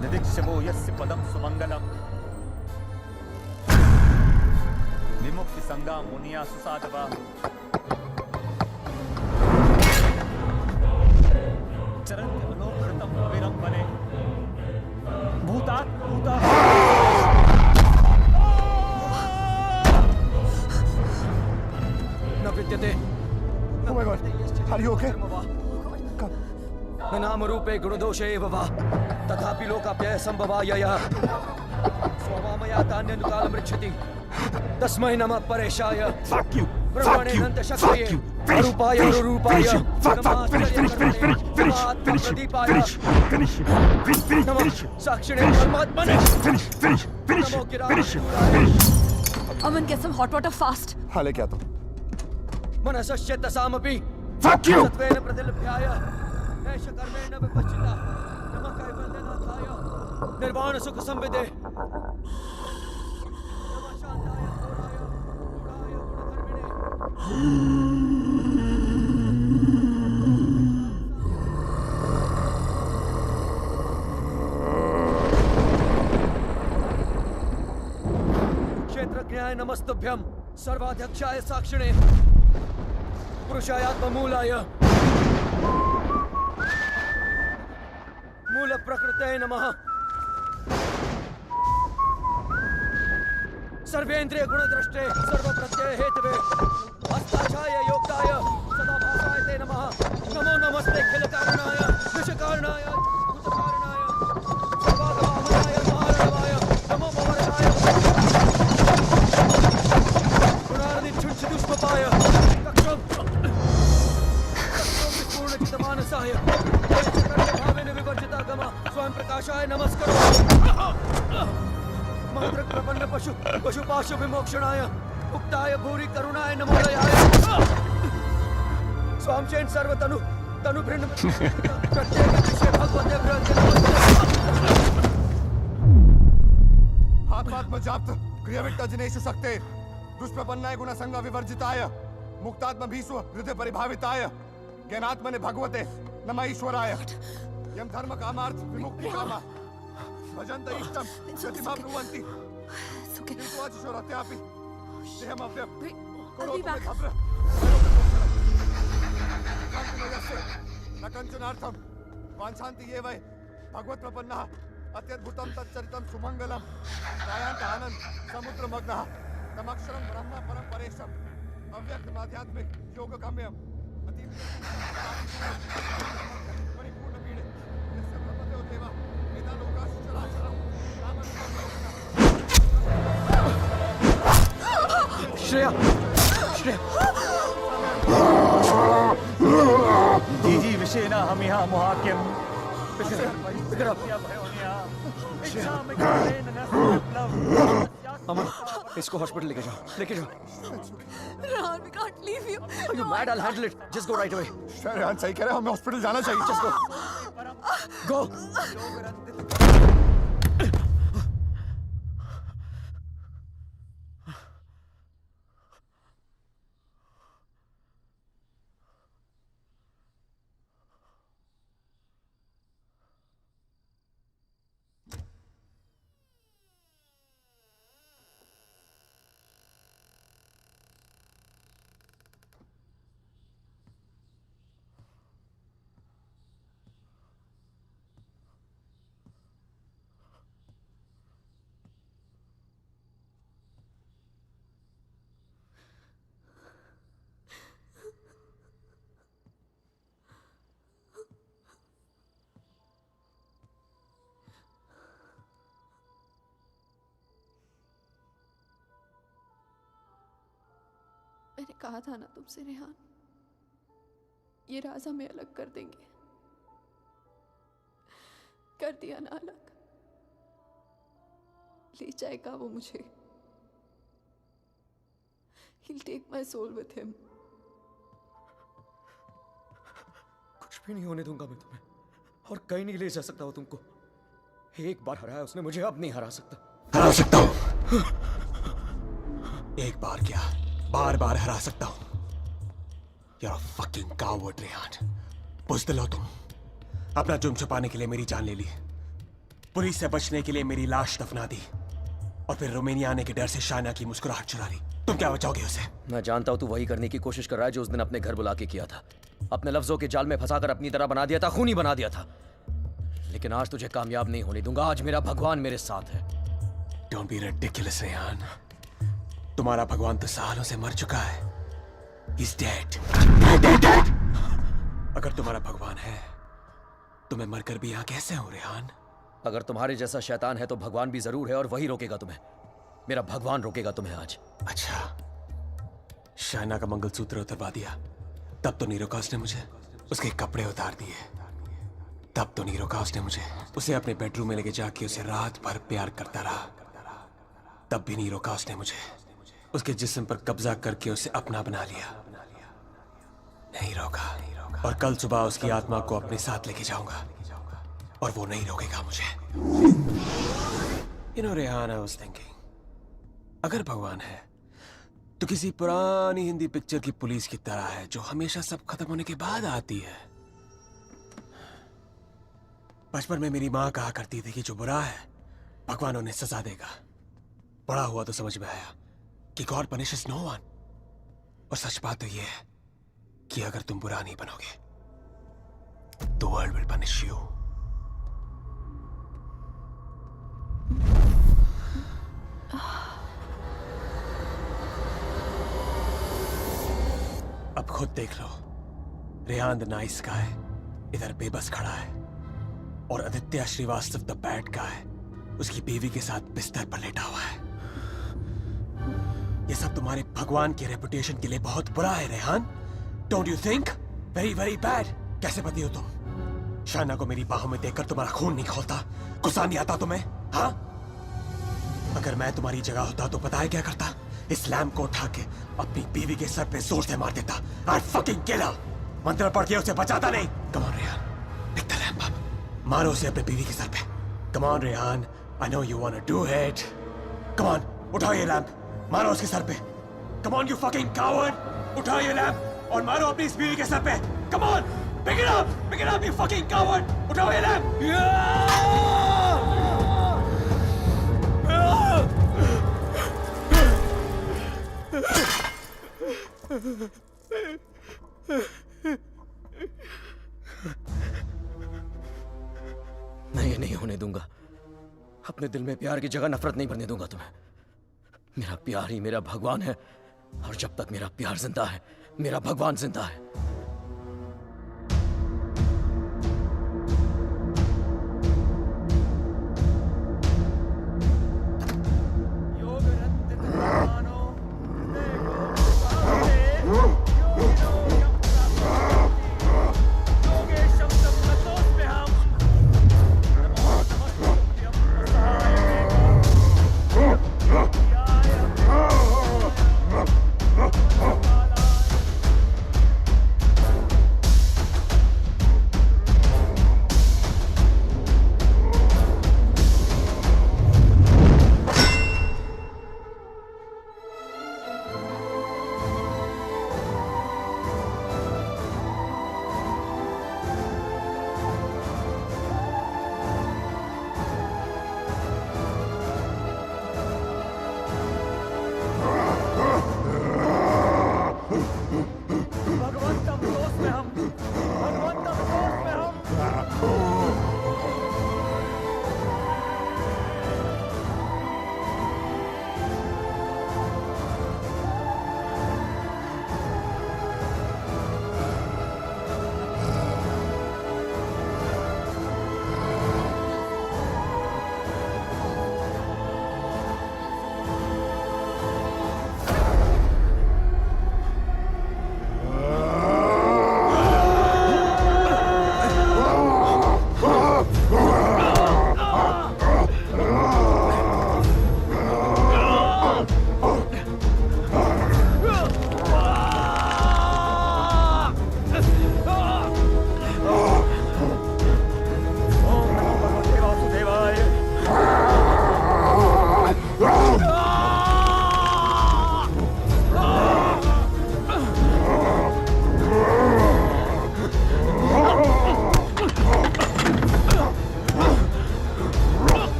दिदिक्षवो यस्य पदं सुमंगलम् विमुक्ति संगा मुनिया सुसाधवा चरन्ति अलोकृतं अविरं वने भूतात् भूता। न विद्यते। Oh my God, are you okay? न नाम रूपे गुणदोषे एव वा तथापि लोकाप्यय संभवायया स्वभामया तान्यनुकालं रक्षति तस्मै नमः परेशाय ब्रह्मणेऽनन्त शक्तये अरूपाय अरूपाय नमः साक्षिणे परमात्मने नमो गिराय। Aman, get some hot water fast. हाँ लेके आता हूँ। मनसस्य तसामपि सत्वेन प्रतिलभ्याय ऐष कर्मेण विपश्चिता नमः कैवल्यनाथाय निर्वाण सुख संविदे नमः शांताय घोराय गूढ़ाय गुणधर्मिणे। क्षेत्रज्ञाय नमस्तुभ्यं सर्वाध्यक्षाय साक्षिणे पुरुषाय आत्ममूलाय मूल प्रकृते नमः। सर्वेन्द्रिय गुणद्रष्टे सर्वप्रत्यय हेतवे अस्ताक्षाय योक्ताय सदाभासाय ते नमः। नमो नमस्ते खिल कारणाय विषकारणाय भूतकारणाय सर्वागमामनाय महारणवाय नमो भवरणाय गुणार्निच्छुंछिदुष्पपाय कक्षं विपूर्णचितमानसाय भावेन विवर्जिता गम स्वयं प्रकाशाय नमस्करो मंत्र प्रपन्न पशु पशुपाशु विमोक्षणाय उक्ताय भूरि करुणाय नमोदयाय स्वामचेन सर्वतनु तनुभृन्न प्रत्येक विषय भगवते भ्रंते नमस्ते। आत्मात्मजाप्त क्रियाविट्टजनेषु शक्ते दुष्प्रपन्नाय गुणसंग विवर्जिताय मुक्तात्म भीष्व हृदय परिभाविताय ज्ञानात्मने भगवते नमः ईश्वराय यम धर्म कामार्थ विमुक्ति कामा भजन्त इष्टम गतिमा ब्रुवन्ति किन्तु अचिशोरत्यापि देहमव्यं करोतु मे भद्र कान्तिमयस्य न कञ्चनार्थं वाञ्छन्ति ये वै भगवत्प्रपन्नः अत्यद्भुतं तच्चरितं सुमङ्गलं त्रायान्त आनन्द समुद्रमग्नः तमक्षरं ब्रह्म परं परेशम् अव्यक्तमाध्यात्मिक योगगम्यम् परिपूर्णपीडे यस्य ब्रह्मदेव देवा वेदालोकाश्च चराचरं श्रेया श्रेया जीजी विषेना हम यहाँ मोहाक्यम अमन इसको हॉस्पिटल लेके जाओ Rehan, we can't leave you. Are you mad? I'll handle it. Just go right away. Rehan सही कह रहे हैं, हमें हॉस्पिटल जाना चाहिए। Just go. Go. मैंने कहा था ना तुमसे रेहान, ये राज हमें अलग कर देंगे। कर दिया ना अलग। ले जाएगा वो मुझे। He'll take my soul with him. कुछ भी नहीं होने दूंगा मैं तुम्हें, और कहीं नहीं ले जा सकता वो तुमको। एक बार हराया उसने मुझे, अब नहीं हरा सकता। हरा सकता हूँ। एक बार क्या, बार बार हरा सकता हूँ। You're a fucking coward, Rehan. बुज़दिल हो तुम। अपना जुर्म छुपाने के लिए मेरी जान ले ली, पुलिस से बचने के लिए मेरी लाश दफना दी, और फिर रोमानिया आने के डर से शायना की मुस्कुराहट चुरा ली। तुम क्या बचाओगे उसे? मैं जानता हूं तू वही करने की कोशिश कर रहा है जो उस दिन अपने घर बुला के किया था। अपने लफ्जों के जाल में फंसाकर अपनी तरह बना दिया था, खूनी बना दिया था। लेकिन आज तुझे कामयाब नहीं होने दूंगा। आज मेरा भगवान मेरे साथ है। Don't be ridiculous, Rehan. तुम्हारा भगवान तो सालों से मर चुका है। He's dead. Dead. अगर तुम्हारा भगवान है तो मैं मरकर भी यहाँ कैसे हूँ, रेहान? अगर तुम्हारे जैसा शैतान है तो भगवान भी जरूर है, और वही रोकेगा तुम्हें। मेरा भगवान रोकेगा तुम्हें आज। अच्छा, शायना का मंगलसूत्र उतरवा दिया, तब तो नीरोकास ने मुझे उसके कपड़े उतार दिए। तब तो नीरोकास ने मुझे उसे अपने बेडरूम में लेके जाके उसे रात भर प्यार करता रहा। तब भी नीरोकास ने मुझे उसके जिस्म पर कब्जा करके उसे अपना बना लिया। नहीं रोका, और कल सुबह उसकी आत्मा को अपने साथ लेके जाऊंगा, और वो नहीं रोकेगा मुझे। You know, Rehan, I was thinking, अगर भगवान है तो किसी पुरानी हिंदी पिक्चर की पुलिस की तरह है, जो हमेशा सब खत्म होने के बाद आती है। बचपन में मेरी माँ कहा करती थी कि जो बुरा है भगवान उन्हें सजा देगा। बड़ा हुआ तो समझ में आया कि गॉड पनिशेस नो वन। और सच बात तो यह है कि अगर तुम बुरा नहीं बनोगे तो वर्ल्ड विल पनिश यू। अब खुद देख लो, रेहान द नाइस गाय इधर बेबस खड़ा है, और Aditya Srivastava the bad guy उसकी बीवी के साथ बिस्तर पर लेटा हुआ है। ये सब तुम्हारे भगवान के रेपुटेशन के लिए बहुत बुरा है, Rehan. Don't you think? Very very bad. कैसे पति हो तुम? शायना को मेरी बाहों में देखकर तुम्हारा खून नहीं खौलता? गुस्सा नहीं आता तुम्हें? हाँ? अगर मैं तुम्हारी जगह होता तो पता है क्या करता? इस लैम्प को उठा के अपनी बीवी के सर पे जोर से मार देता। I'd fucking kill her. मंत्र पढ़ के उसे बचाता नहीं। Come on Rehan, pick the lamp up, मारो उसे अपने बीवी के सर पे। Come on Rehan, I know you want to do it. Come on, उठाओ ये लैम्प, मारो उसके सर पे। Come on you fucking coward, उठाओ ये लैम्प और मारो अपनी इस बीवी के सर पे। Come on, pick it up you fucking coward, उठाओ ये लैम्प। मैं ये नहीं होने दूंगा। अपने दिल में प्यार की जगह नफरत नहीं भरने दूंगा तुम्हें। मेरा प्यार ही मेरा भगवान है, और जब तक मेरा प्यार जिंदा है, मेरा भगवान जिंदा है।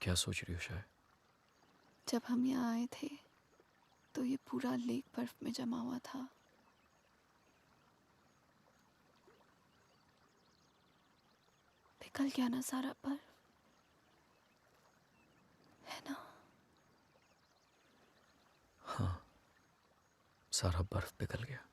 क्या सोच रही हो शायद? जब हम यहाँ आए थे तो ये पूरा लेक बर्फ में जमा हुआ था। पिघल गया ना सारा बर्फ, है ना? हाँ, सारा बर्फ पिघल गया।